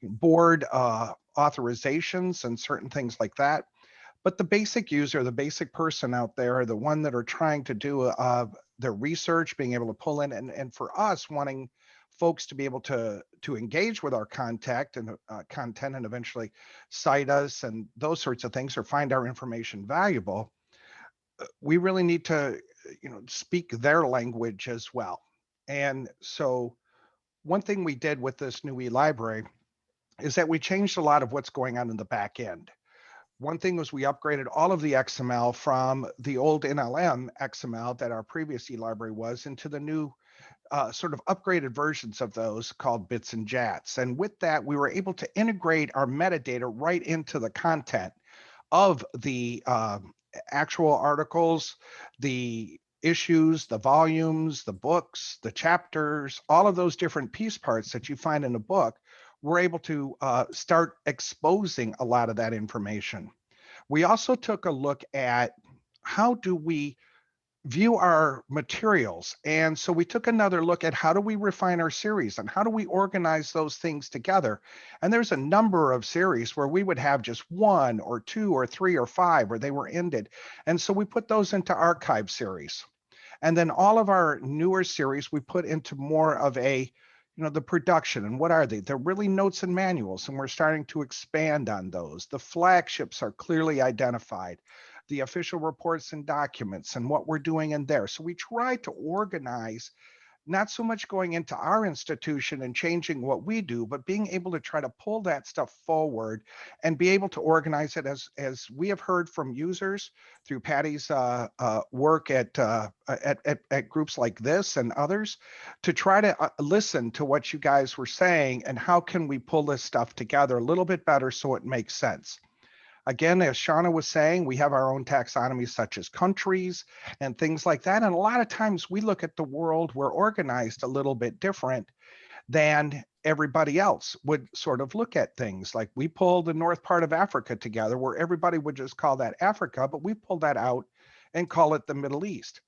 board authorizations and certain things like that. But the basic user, the basic person out there, the one that are trying to do their research, being able to pull in, and for us wanting folks to be able to engage with our content and eventually cite us and those sorts of things, or find our information valuable, we really need to, speak their language as well. And so one thing we did with this new e-library is that we changed a lot of what's going on in the back end. One thing was we upgraded all of the XML from the old NLM XML that our previous e-library was into the new sort of upgraded versions of those called bits and jats. And with that, we were able to integrate our metadata right into the content of the actual articles, the issues, the volumes, the books, the chapters, all of those different piece parts that you find in a book. We're able to start exposing a lot of that information. We also took a look at how do we view our materials. And so we took another look at how do we refine our series and how do we organize those things together. And there's a number of series where we would have just 1 or 2 or 3 or 5 where they were ended. And so we put those into archive series. And then all of our newer series we put into more of a, the production. And what are they? They're really notes and manuals, and we're starting to expand on those. The flagships are clearly identified, the official reports and documents and what we're doing in there. So we try to organize, not so much going into our institution and changing what we do, but being able to try to pull that stuff forward and be able to organize it as we have heard from users through Patty's work at groups like this and others, to try to listen to what you guys were saying and how can we pull this stuff together a little bit better so it makes sense. Again, as Shana was saying, we have our own taxonomies such as countries and things like that. And a lot of times we look at the world, we're organized a little bit different than everybody else would sort of look at things. Like we pull the north part of Africa together where everybody would just call that Africa, but we pull that out and call it the Middle East.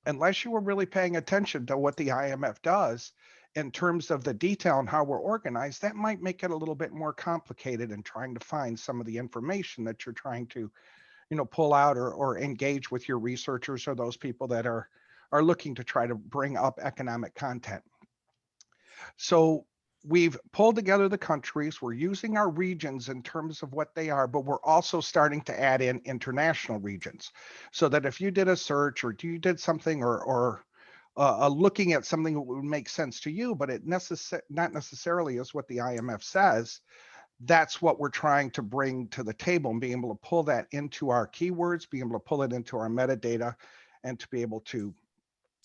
Unless you were really paying attention to what the IMF does in terms of the detail on how we're organized, that might make it a little bit more complicated in trying to find some of the information that you're trying to, pull out or engage with your researchers or those people that are looking to try to bring up economic content. So we've pulled together the countries, we're using our regions in terms of what they are, but we're also starting to add in international regions so that if you did a search or you did something or looking at something that would make sense to you, but it not necessarily is what the IMF says, that's what we're trying to bring to the table and being able to pull that into our keywords, being able to pull it into our metadata, and to be able to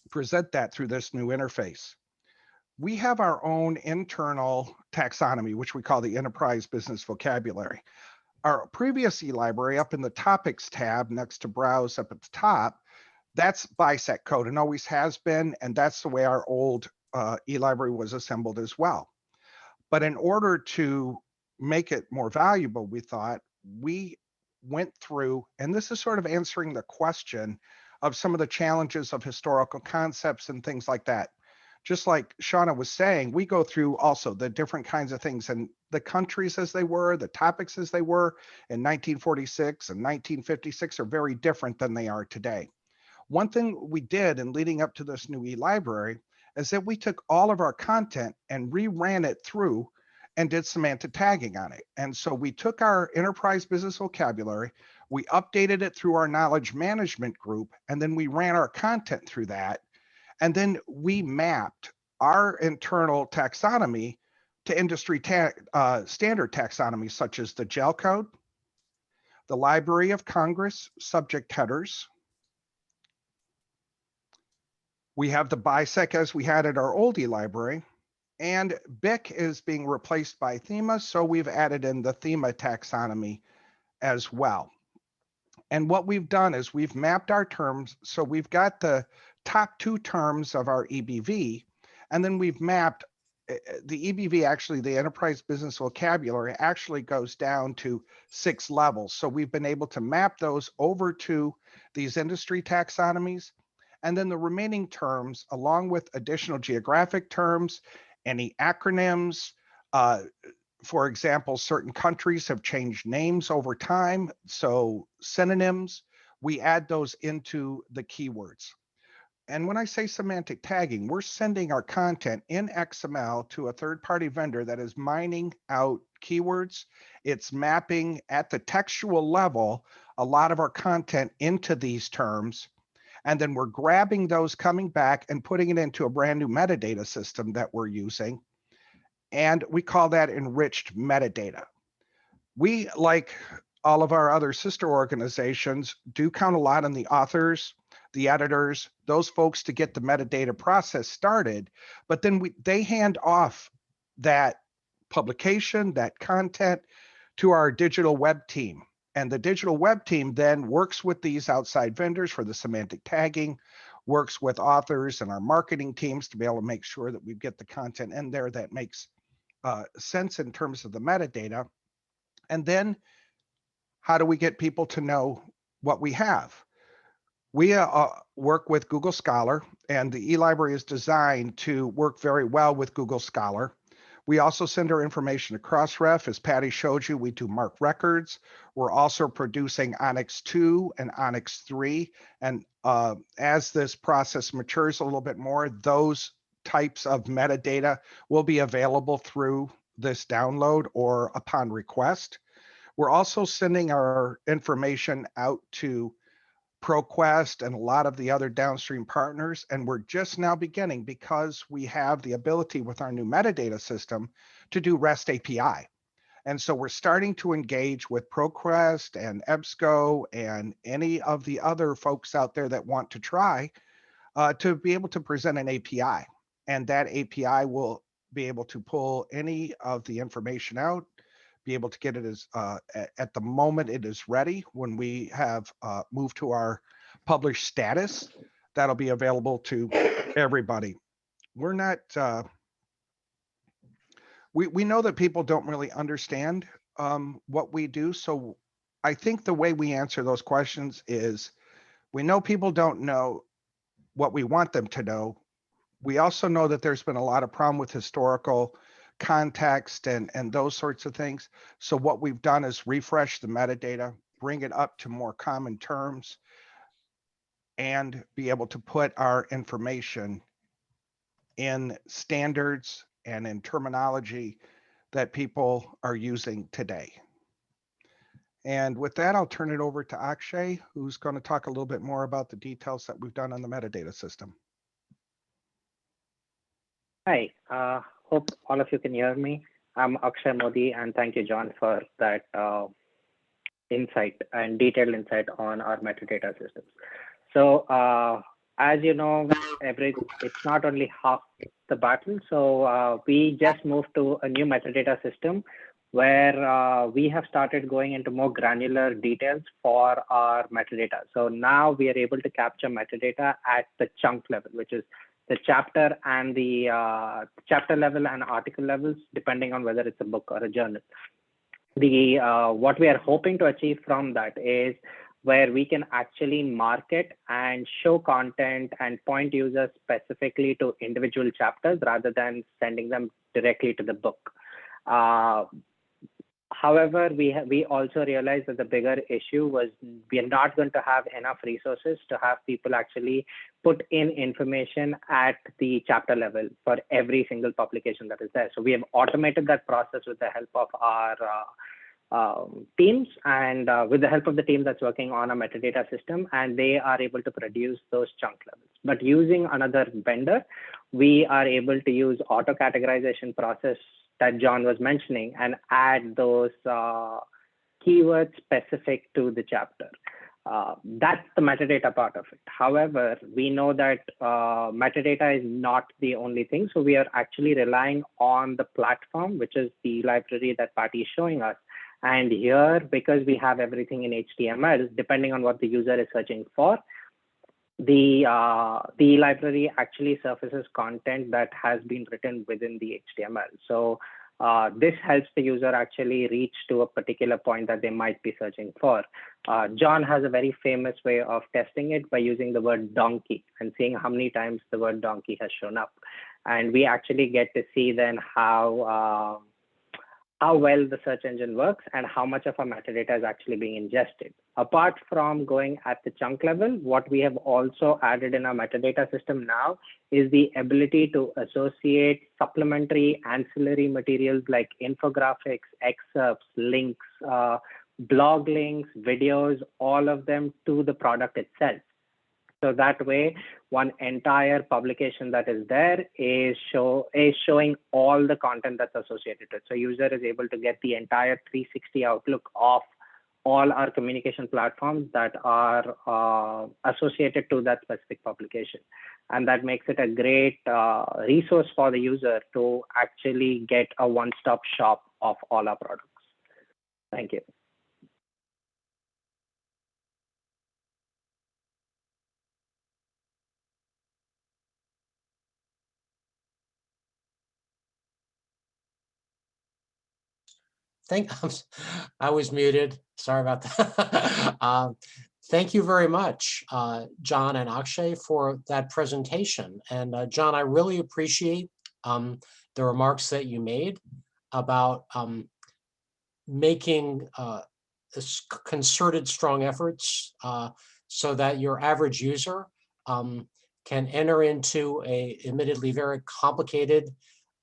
present that through this new interface. We have our own internal taxonomy, which we call the Enterprise Business Vocabulary. Our previous e-library up in the Topics tab next to Browse up at the top, that's BISEC code and always has been, and that's the way our old e-library was assembled as well. But in order to make it more valuable, we thought we went through, and this is sort of answering the question of some of the challenges of historical concepts and things like that. Just like Shana was saying, we go through also the different kinds of things and the countries as they were, the topics as they were in 1946 and 1956 are very different than they are today. One thing we did in leading up to this new e-library is that we took all of our content and reran it through and did semantic tagging on it. And so we took our enterprise business vocabulary, we updated it through our knowledge management group, and then we ran our content through that. And then we mapped our internal taxonomy to industry standard taxonomies such as the GEL code, the Library of Congress subject headers. We have the BISEC as we had at our old e-library, and BIC is being replaced by THEMA, so we've added in the THEMA taxonomy as well. And what we've done is we've mapped our terms, so we've got the top 2 terms of our EBV, and then we've mapped the EBV, actually the enterprise business vocabulary actually goes down to 6 levels. So we've been able to map those over to these industry taxonomies. And then the remaining terms, along with additional geographic terms, any acronyms, for example, certain countries have changed names over time. So synonyms, we add those into the keywords. And when I say semantic tagging, we're sending our content in XML to a third-party vendor that is mining out keywords. It's mapping at the textual level a lot of our content into these terms. And then we're grabbing those, coming back and putting it into a brand new metadata system that we're using. And we call that enriched metadata. We, like all of our other sister organizations, do count a lot on the authors, the editors, those folks to get the metadata process started, but then they hand off that publication, that content to our digital web team. And the digital web team then works with these outside vendors for the semantic tagging, works with authors and our marketing teams to be able to make sure that we get the content in there that makes sense in terms of the metadata. And then how do we get people to know what we have? We work with Google Scholar, and the eLibrary is designed to work very well with Google Scholar. We also send our information to Crossref. As Patty showed you, we do MARC records. We're also producing Onyx 2 and Onyx 3. And as this process matures a little bit more, those types of metadata will be available through this download or upon request. We're also sending our information out to ProQuest and a lot of the other downstream partners. And we're just now beginning, because we have the ability with our new metadata system to do REST API. And so we're starting to engage with ProQuest and EBSCO and any of the other folks out there that want to try to be able to present an API. And that API will be able to pull any of the information out, be able to get it as at the moment it is ready. When we have moved to our published status, that'll be available to everybody. We're not, we know that people don't really understand what we do. So I think the way we answer those questions is, we know people don't know what we want them to know. We also know that there's been a lot of problem with historical context and those sorts of things. So what we've done is refresh the metadata, bring it up to more common terms, and be able to put our information in standards and in terminology that people are using today. And with that, I'll turn it over to Akshay, who's going to talk a little bit more about the details that we've done on the metadata system. Hi, hope all of you can hear me. I'm Akshay Modi, and thank you, John, for that insight and detailed insight on our metadata systems. So as you know, it's not only half the battle. So we just moved to a new metadata system where we have started going into more granular details for our metadata. So now we are able to capture metadata at the chunk level, which is the chapter and the chapter level and article levels, depending on whether it's a book or a journal. The what we are hoping to achieve from that is where we can actually market and show content and point users specifically to individual chapters rather than sending them directly to the book. However, we also realized that the bigger issue was we are not going to have enough resources to have people actually put in information at the chapter level for every single publication that is there. So we have automated that process with the help of our teams and with the help of the team that's working on a metadata system, and they are able to produce those chunk levels. But using another vendor, we are able to use auto categorization process that John was mentioning and add those keywords specific to the chapter. That's the metadata part of it. However, we know that metadata is not the only thing. So we are actually relying on the platform, which is the library that Patty is showing us. And here, because we have everything in HTML, depending on what the user is searching for, the library actually surfaces content that has been written within the HTML. So this helps the user actually reach to a particular point that they might be searching for. John has a very famous way of testing it by using the word donkey and seeing how many times the word donkey has shown up. And we actually get to see then how how well the search engine works and how much of our metadata is actually being ingested. Apart from going at the chunk level, what we have also added in our metadata system now is the ability to associate supplementary ancillary materials like infographics, excerpts, links, blog links, videos, all of them to the product itself. So that way, one entire publication that is there is showing all the content that's associated to it. So user is able to get the entire 360 outlook of all our communication platforms that are associated to that specific publication. And that makes it a great resource for the user to actually get a one-stop shop of all our products. Thank you. I was muted. Sorry about that. Thank you very much, John and Akshay, for that presentation. And John, I really appreciate the remarks that you made about making concerted, strong efforts so that your average user can enter into a admittedly very complicated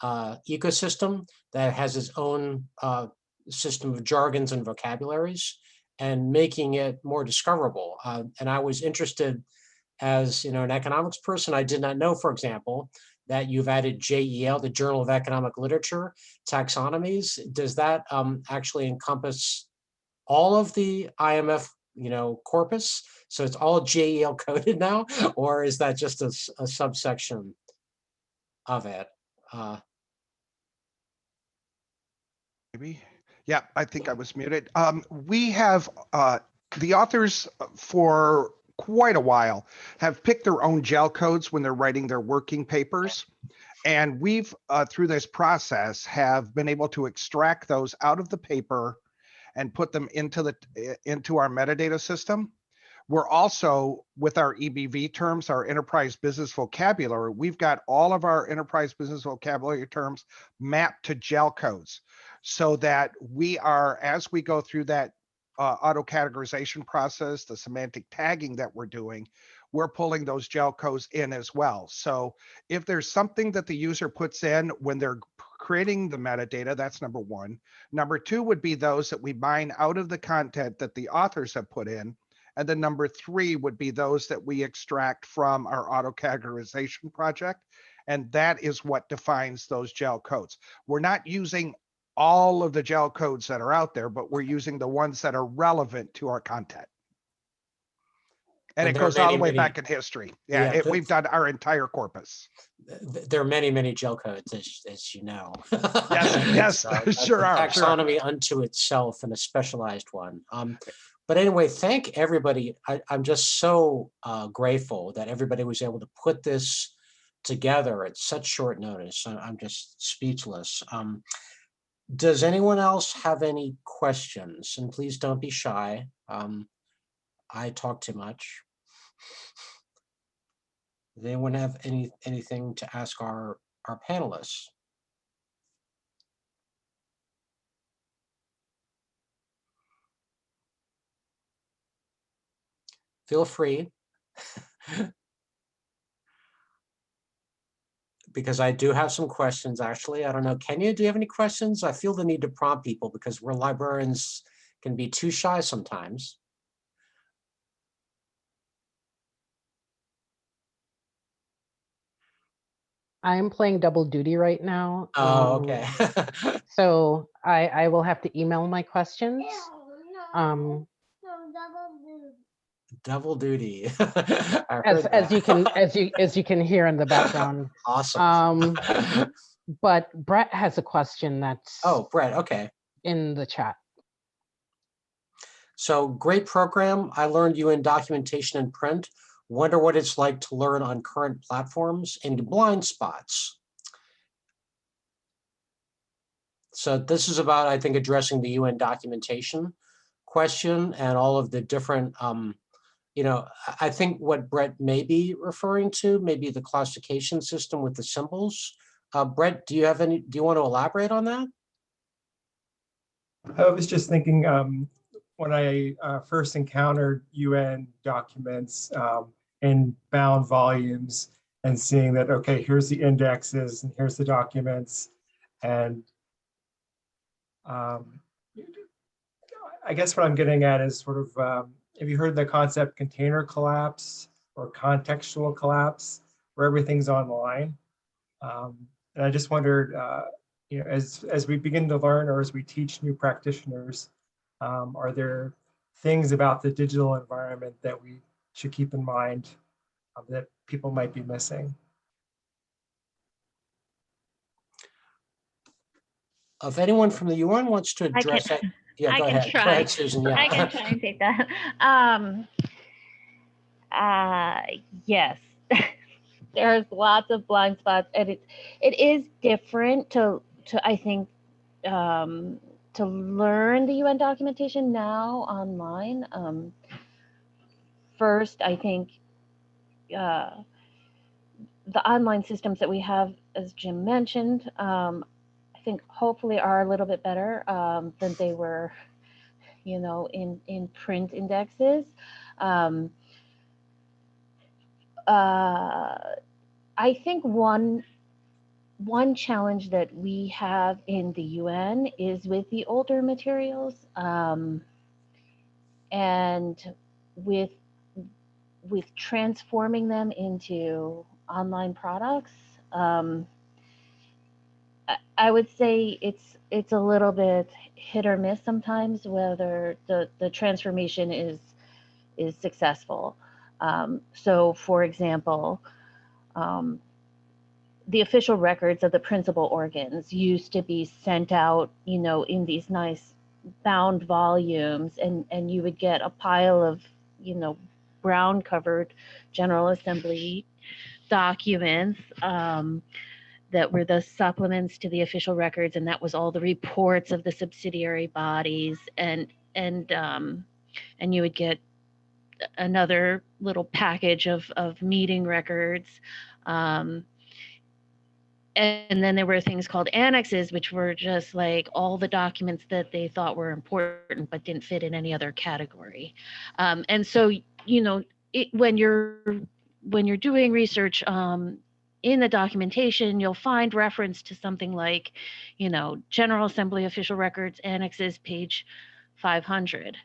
ecosystem that has its own system of jargons and vocabularies, and making it more discoverable. And I was interested, as an economics person, I did not know, for example, that you've added JEL, the Journal of Economic Literature, taxonomies. Does that actually encompass all of the IMF, corpus? So it's all JEL coded now, or is that just a subsection of it? Maybe. Yeah, I think I was muted. We have the authors for quite a while have picked their own gel codes when they're writing their working papers. And we've, through this process, have been able to extract those out of the paper and put them into our metadata system. We're also, with our EBV terms, our enterprise business vocabulary, we've got all of our enterprise business vocabulary terms mapped to gel codes, so that we are, as we go through that auto categorization process, the semantic tagging that we're doing, we're pulling those gel codes in as well. So if there's something that the user puts in when they're creating the metadata, that's number one. Number two would be those that we mine out of the content that the authors have put in. And then number three would be those that we extract from our auto categorization project. And that is what defines those gel codes. We're not using all of the gel codes that are out there, but we're using the ones that are relevant to our content. And it goes all the way back in history. Yeah, we've done our entire corpus. There are many, many gel codes, as you know. Yes, so sure are. Taxonomy unto itself, and a specialized one. But anyway, thank everybody. I'm just so grateful that everybody was able to put this together at such short notice. I'm just speechless. Does anyone else have any questions? And please don't be shy. I talk too much. Does anyone have anything to ask our panelists? Feel free. Because I do have some questions, actually. I don't know, Kenya, do you have any questions? I feel the need to prompt people because we're librarians can be too shy sometimes. I'm playing double duty right now. Oh, okay. So I will have to email my questions. Double duty. as you can hear in the background. Awesome. But Brett has a question that's Brett, okay, in the chat. So great program. I learned UN documentation and print. Wonder what it's like to learn on current platforms and blind spots. So this is about, I think, addressing the UN documentation question and all of the different, I think what Brett may be referring to, maybe the classification system with the symbols. Brett, do you want to elaborate on that? I was just thinking when I first encountered UN documents in bound volumes and seeing that, okay, here's the indexes and here's the documents. And I guess what I'm getting at is sort of, have you heard the concept container collapse or contextual collapse, where everything's online? And I just wondered, as we begin to learn or as we teach new practitioners, are there things about the digital environment that we should keep in mind that people might be missing? If anyone from the UN wants to address that, yeah, go ahead. Go ahead, Susan. Yeah. I can try and take that. Yes, there's lots of blind spots, and it is different to I think to learn the UN documentation now online. First, I think the online systems that we have, as Jim mentioned, I think hopefully are a little bit better than they were, in print indexes. I think one challenge that we have in the UN is with the older materials, and with transforming them into online products. I would say it's a little bit hit or miss sometimes whether the transformation is successful. So, for example, the official records of the principal organs used to be sent out, in these nice bound volumes, and you would get a pile of, brown covered General Assembly documents that were the supplements to the official records, and that was all the reports of the subsidiary bodies, and you would get another little package of meeting records. And then there were things called annexes, which were just like all the documents that they thought were important but didn't fit in any other category. And so, when you're doing research in the documentation, you'll find reference to something like, General Assembly official records annexes, page 500.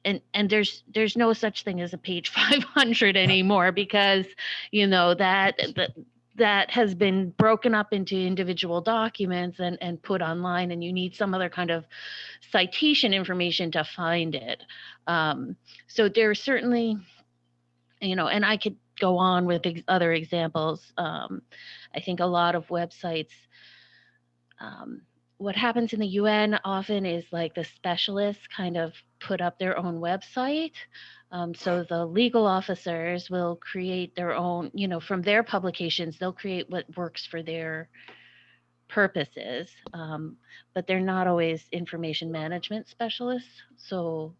And there's no such thing as a page 500 anymore, because that has been broken up into individual documents and put online, and you need some other kind of citation information to find it. So there's certainly, and I could go on with other examples. I think a lot of websites, what happens in the UN often is like the specialists kind of put up their own website. So the legal officers will create their own, from their publications, they'll create what works for their purposes, but they're not always information management specialists. So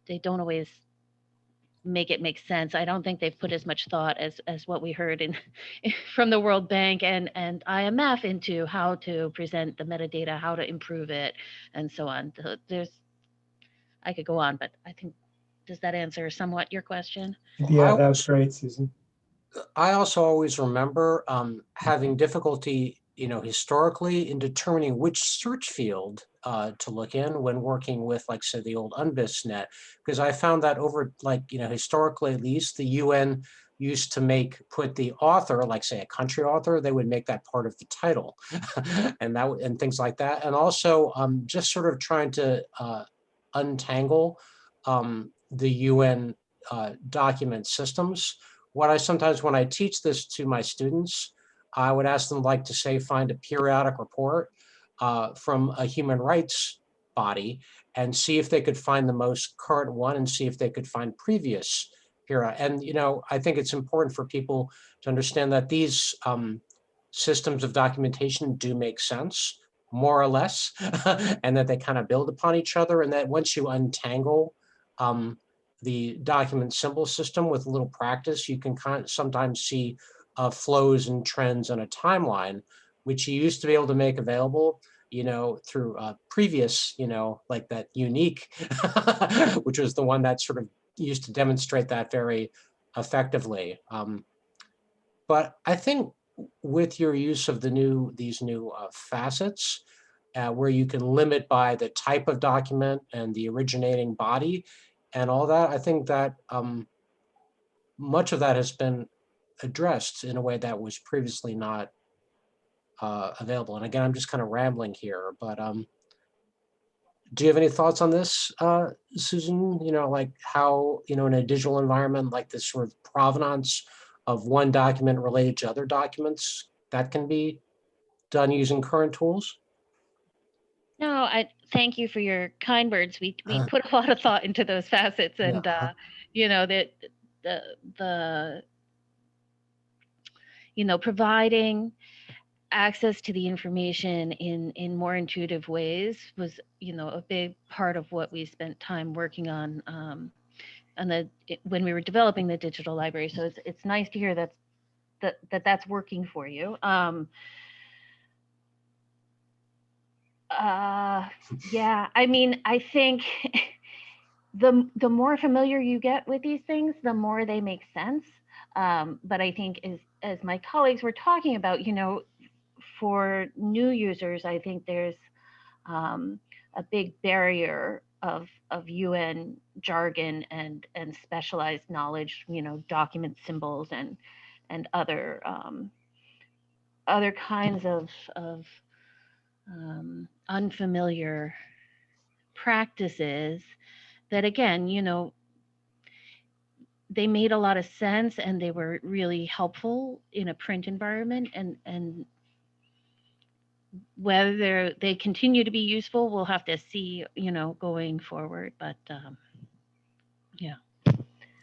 they don't always make it make sense. I don't think they've put as much thought as what we heard from the World Bank and IMF into how to present the metadata, how to improve it, and so on. I could go on, but I think, does that answer somewhat your question? Yeah, that was great, Susan. I also always remember having difficulty, historically in determining which search field to look in when working with, like, say, the old UNBISnet, because I found that historically, at least, the UN used to put the author, like, say, a country author, they would make that part of the title and things like that. And also just sort of trying to untangle the UN document systems. What I sometimes, when I teach this to my students, I would ask them, like, to say, find a periodic report from a human rights body and see if they could find the most current one and see if they could find previous period. And, I think it's important for people to understand that these systems of documentation do make sense, more or less, and that they kind of build upon each other. And that once you untangle the document symbol system with a little practice, you can sometimes see flows and trends and a timeline, which you used to be able to make available, you know, through previous, you know, like that unique, which was the one that sort of used to demonstrate that very effectively. But I think with your use of these new facets, where you can limit by the type of document and the originating body and all that, I think that much of that has been addressed in a way that was previously not available. And again, I'm just kind of rambling here, but do you have any thoughts on this, Susan? You know, like how, you know, in a digital environment, like this sort of provenance of one document related to other documents, that can be done using current tools? No, I thank you for your kind words. We put a lot of thought into those facets, and you know, that the you know, providing access to the information in more intuitive ways was, you know, a big part of what we spent time working on when we were developing the digital library. So it's nice to hear that's working for you. Yeah, I mean, I think the more familiar you get with these things, the more they make sense. But I think as my colleagues were talking about, you know, for new users, I think there's a big barrier of UN jargon and specialized knowledge, you know, document symbols and other kinds of unfamiliar practices that, again, you know, they made a lot of sense and they were really helpful in a print environment, and whether they continue to be useful, we'll have to see, you know, going forward. But yeah.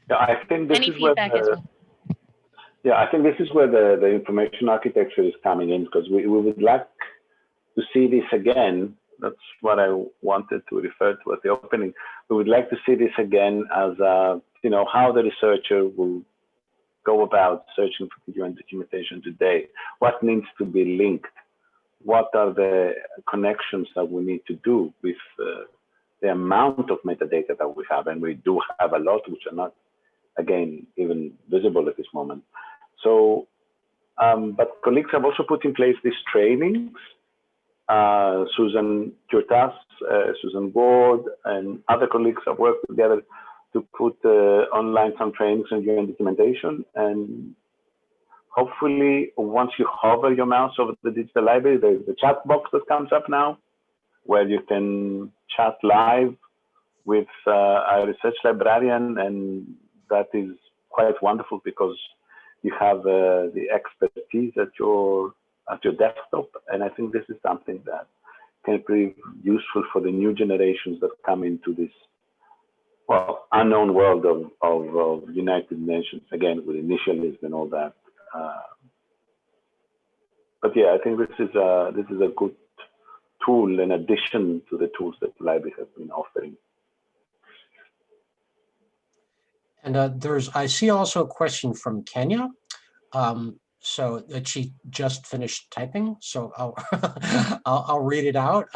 Yeah, I think this Any is where feedback is well. yeah, I think this is where the information architecture is coming in, because we would like to see this again. That's what I wanted to refer to at the opening. We would like to see this again as, you know, how the researcher will go about searching for the UN documentation today. What needs to be linked? What are the connections that we need to do with the amount of metadata that we have? And we do have a lot, which are not, again, even visible at this moment. So, but colleagues have also put in place these trainings. Susan Kurtas, Susan Ward, and other colleagues have worked together to put online some trainings on UN documentation. And hopefully, once you hover your mouse over the digital library, there's the chat box that comes up now, where you can chat live with a research librarian, and that is quite wonderful because you have the expertise at your desktop, and I think this is something that can be useful for the new generations that come into this, well, unknown world of United Nations, again with initialism and all that. But yeah, I think this is a good tool in addition to the tools that the library has been offering. And I see also a question from Kenya. So that she just finished typing. So I'll read it out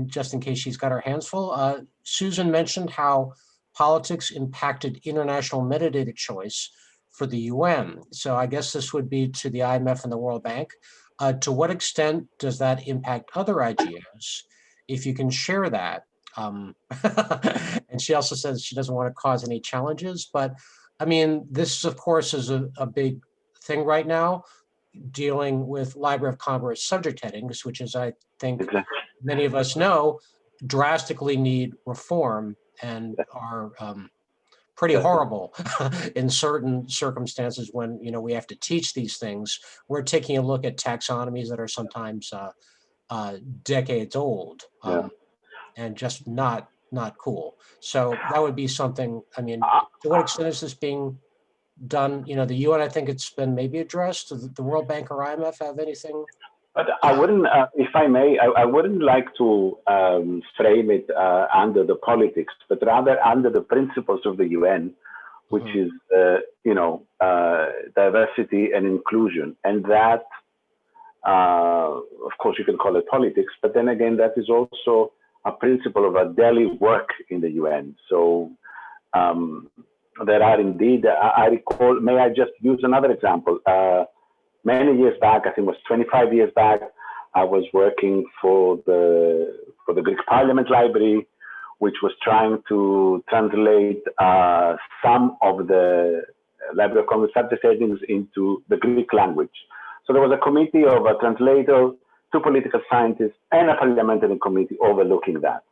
just in case she's got her hands full. Susan mentioned how politics impacted international metadata choice for the UN. So I guess this would be to the IMF and the World Bank. To what extent does that impact other IGOs? If you can share that. And she also says she doesn't want to cause any challenges, but I mean, this of course is a big thing right now, dealing with Library of Congress subject headings, which is, I think many of us know, drastically need reform and are pretty horrible in certain circumstances when, you know, we have to teach these things. We're taking a look at taxonomies that are sometimes decades old and just not cool. So that would be something, I mean, to what extent is this being done? You know, the UN, I think it's been maybe addressed. Does the World Bank or IMF have anything? But I wouldn't, if I may, I wouldn't like to frame it under the politics, but rather under the principles of the UN, which is, you know, diversity and inclusion. And that Of course, you can call it politics, but then again, that is also a principle of a daily work in the UN. So there are indeed, I recall, may I just use another example? Many years back, I think it was 25 years back, I was working for the Greek Parliament Library, which was trying to translate some of the Library of Congress subject headings into the Greek language. So there was a committee of a translator, 2 political scientists, and a parliamentary committee overlooking that.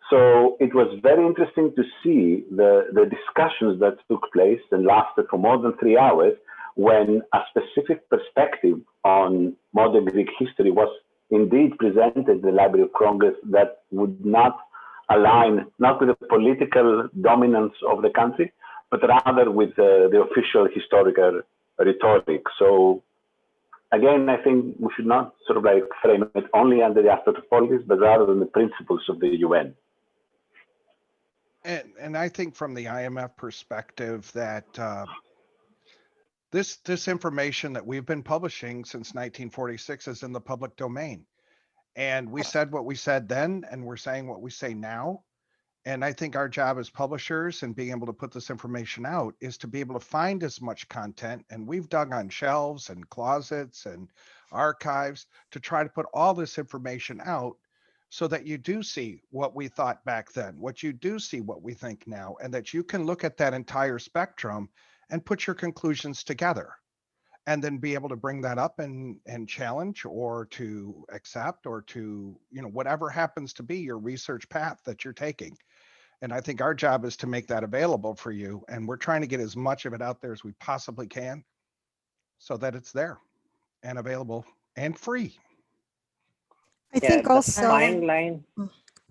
So it was very interesting to see the discussions that took place and lasted for more than 3 hours, when a specific perspective on modern Greek history was indeed presented in the Library of Congress that would not align, not with the political dominance of the country, but rather with the official historical rhetoric. So again, I think we should not sort of like frame it only under the aspect of politics, but rather than the principles of the UN. And I think from the IMF perspective that this information that we've been publishing since 1946 is in the public domain. And we said what we said then, and we're saying what we say now. And I think our job as publishers and being able to put this information out is to be able to find as much content. And we've dug on shelves and closets and archives to try to put all this information out so that you do see what we thought back then, what you do see what we think now, and that you can look at that entire spectrum and put your conclusions together, and then be able to bring that up and challenge, or to accept, or to, whatever happens to be your research path that you're taking. And I think our job is to make that available for you. And we're trying to get as much of it out there as we possibly can so that it's there and available and free. I think also, fine line.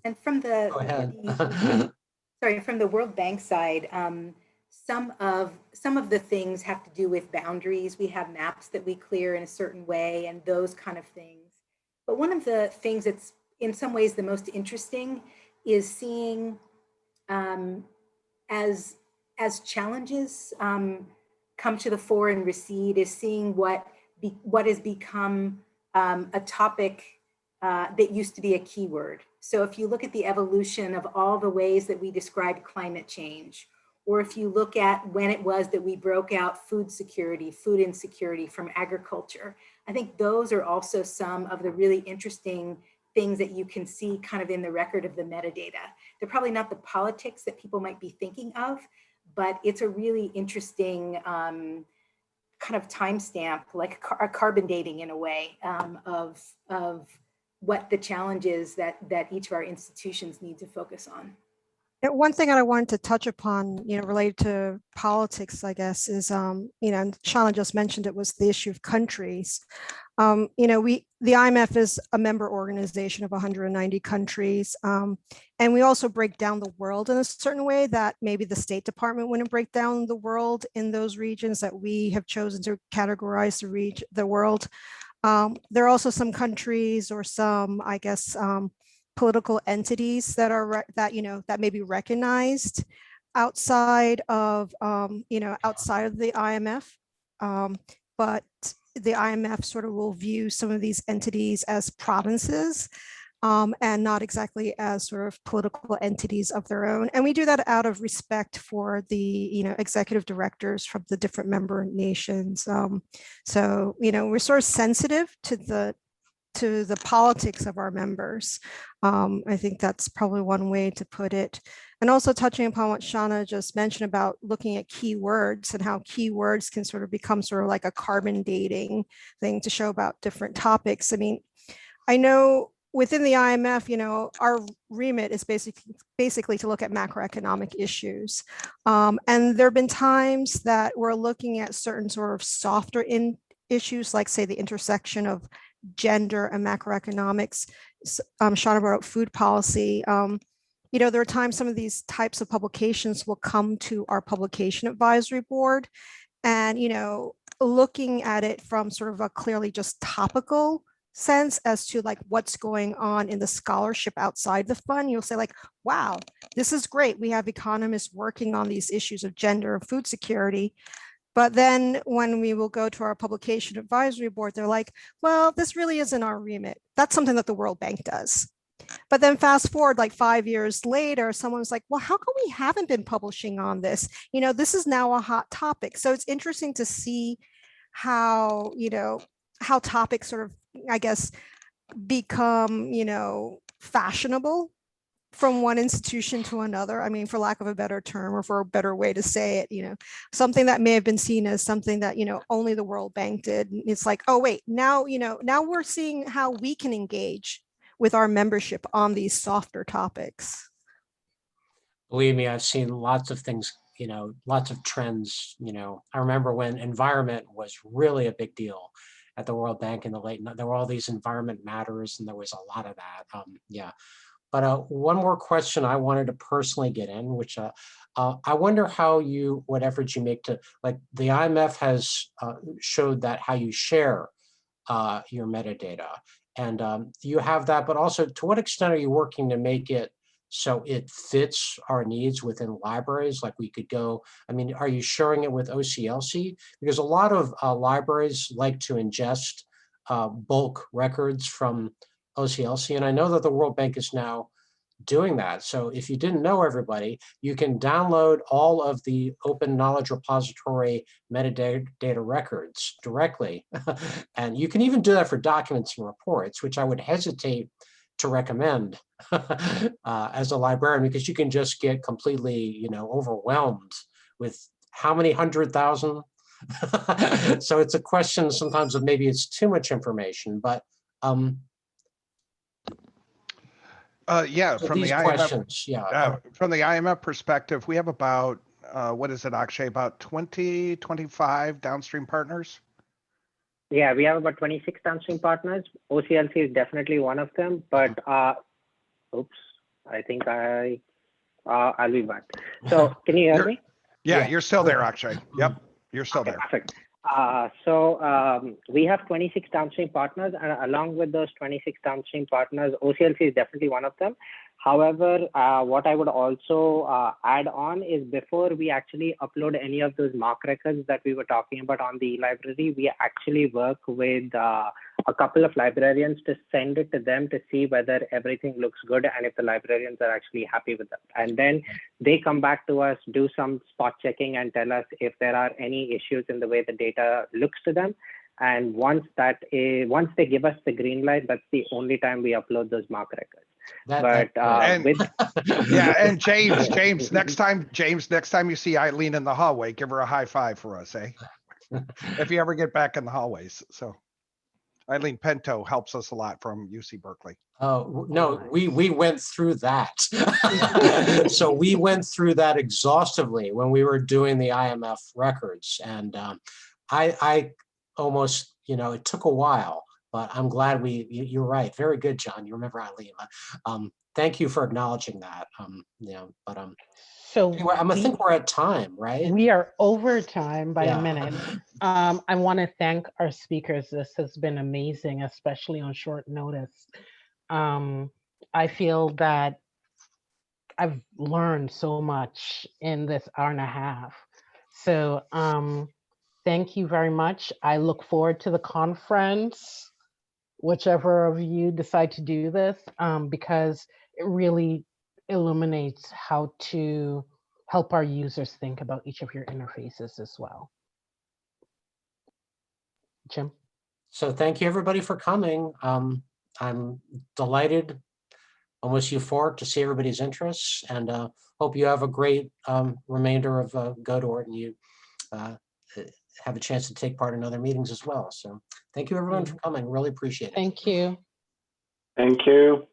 And from the, Go ahead. from the World Bank side, some of the things have to do with boundaries. We have maps that we clear in a certain way and those kind of things. But one of the things that's in some ways the most interesting is seeing as challenges come to the fore and recede, is seeing what has become a topic that used to be a keyword. So if you look at the evolution of all the ways that we describe climate change, or if you look at when it was that we broke out food security, food insecurity from agriculture, I think those are also some of the really interesting things that you can see kind of in the record of the metadata. They're probably not the politics that people might be thinking of, but it's a really interesting kind of timestamp, like a carbon dating in a way, of what the challenges that each of our institutions need to focus on. one thing that I wanted to touch upon, related to politics, I guess, is, and Shana just mentioned it, was the issue of countries. The IMF is a member organization of 190 countries. And we also break down the world in a certain way that maybe the State Department wouldn't break down the world in those regions that we have chosen to categorize the world. There are also some countries or some, I guess, political entities that are that may be recognized outside of outside of the IMF, but the IMF sort of will view some of these entities as provinces, and not exactly as sort of political entities of their own. And we do that out of respect for the executive directors from the different member nations. So we're sort of sensitive to the politics of our members. I think that's probably one way to put it. And also touching upon what Shana just mentioned about looking at keywords and how keywords can sort of become sort of like a carbon dating thing to show about different topics. I mean, I know within the IMF, our remit is basically to look at macroeconomic issues. And there have been times that we're looking at certain sort of softer issues, like say the intersection of gender and macroeconomics. Shana brought up food policy. There are times some of these types of publications will come to our publication advisory board, and looking at it from sort of a clearly just topical sense as to like what's going on in the scholarship outside the fund, you'll say like, wow, this is great. We have economists working on these issues of gender and food security. But then when we will go to our publication advisory board, they're like, well, this really isn't our remit. That's something that the World Bank does. But then fast forward like 5 years later, someone's like, well, how come we haven't been publishing on this? You know, this is now a hot topic. So it's interesting to see how, you know, how topics sort of, I guess, become, you know, fashionable from one institution to another. I mean, for lack of a better term or for a better way to say it, you know, something that may have been seen as something that, you know, only the World Bank did. It's like, oh, wait, now, you know, now we're seeing how we can engage with our membership on these softer topics. Believe me, I've seen lots of things, you know, lots of trends. You know, I remember when environment was really a big deal at the World Bank in the late, there were all these environment matters, and there was a lot of that. Yeah. But one more question I wanted to personally get in, which I wonder how you, what efforts you make to, like the IMF has showed that how you share your metadata, and you have that, but also to what extent are you working to make it so it fits our needs within libraries? Like we could go, I mean, are you sharing it with OCLC? Because a lot of libraries like to ingest bulk records from OCLC, and I know that the World Bank is now doing that. So if you didn't know, everybody, you can download all of the Open Knowledge Repository metadata records directly. And you can even do that for documents and reports, which I would hesitate to recommend as a librarian, because you can just get completely, you know, overwhelmed with how many 100,000. So it's a question sometimes of maybe it's too much information, but yeah, so from the these IMF, questions, yeah. from the IMF perspective, we have about, what is it, Akshay, about 20, 25 downstream partners? Yeah, we have about 26 downstream partners. OCLC is definitely one of them, but oops, I think I'll be back. So can you hear me? Yeah, you're still there, Akshay. Yep, you're still there. Perfect. We have 26 downstream partners, and along with those 26 downstream partners, OCLC is definitely one of them. However, what I would also add on is before we actually upload any of those MARC records that we were talking about on the library, we actually work with a couple of librarians to send it to them to see whether everything looks good and if the librarians are actually happy with them. And then they come back to us, do some spot checking and tell us if there are any issues in the way the data looks to them. And once they give us the green light, that's the only time we upload those MARC records. And James, next time you see Eileen in the hallway, give her a high five for us, eh? If you ever get back in the hallways. So Eileen Pinto helps us a lot from UC Berkeley. Oh, no, we went through that. So we went through that exhaustively when we were doing the IMF records. And I almost, you know, it took a while, but I'm glad you're right. Very good, John. You remember Eileen. Thank you for acknowledging that. So anyway, I think we're at time, right? We are over time by a minute. I want to thank our speakers. This has been amazing, especially on short notice. I feel that I've learned so much in this hour and a half. So thank you very much. I look forward to the conference, whichever of you decide to do this, because it really illuminates how to help our users think about each of your interfaces as well. Jim? So thank you everybody for coming. I'm delighted, almost euphoric to see everybody's interests, and hope you have a great remainder of GoDort, and you have a chance to take part in other meetings as well. So thank you everyone for coming, really appreciate it. Thank you. Thank you.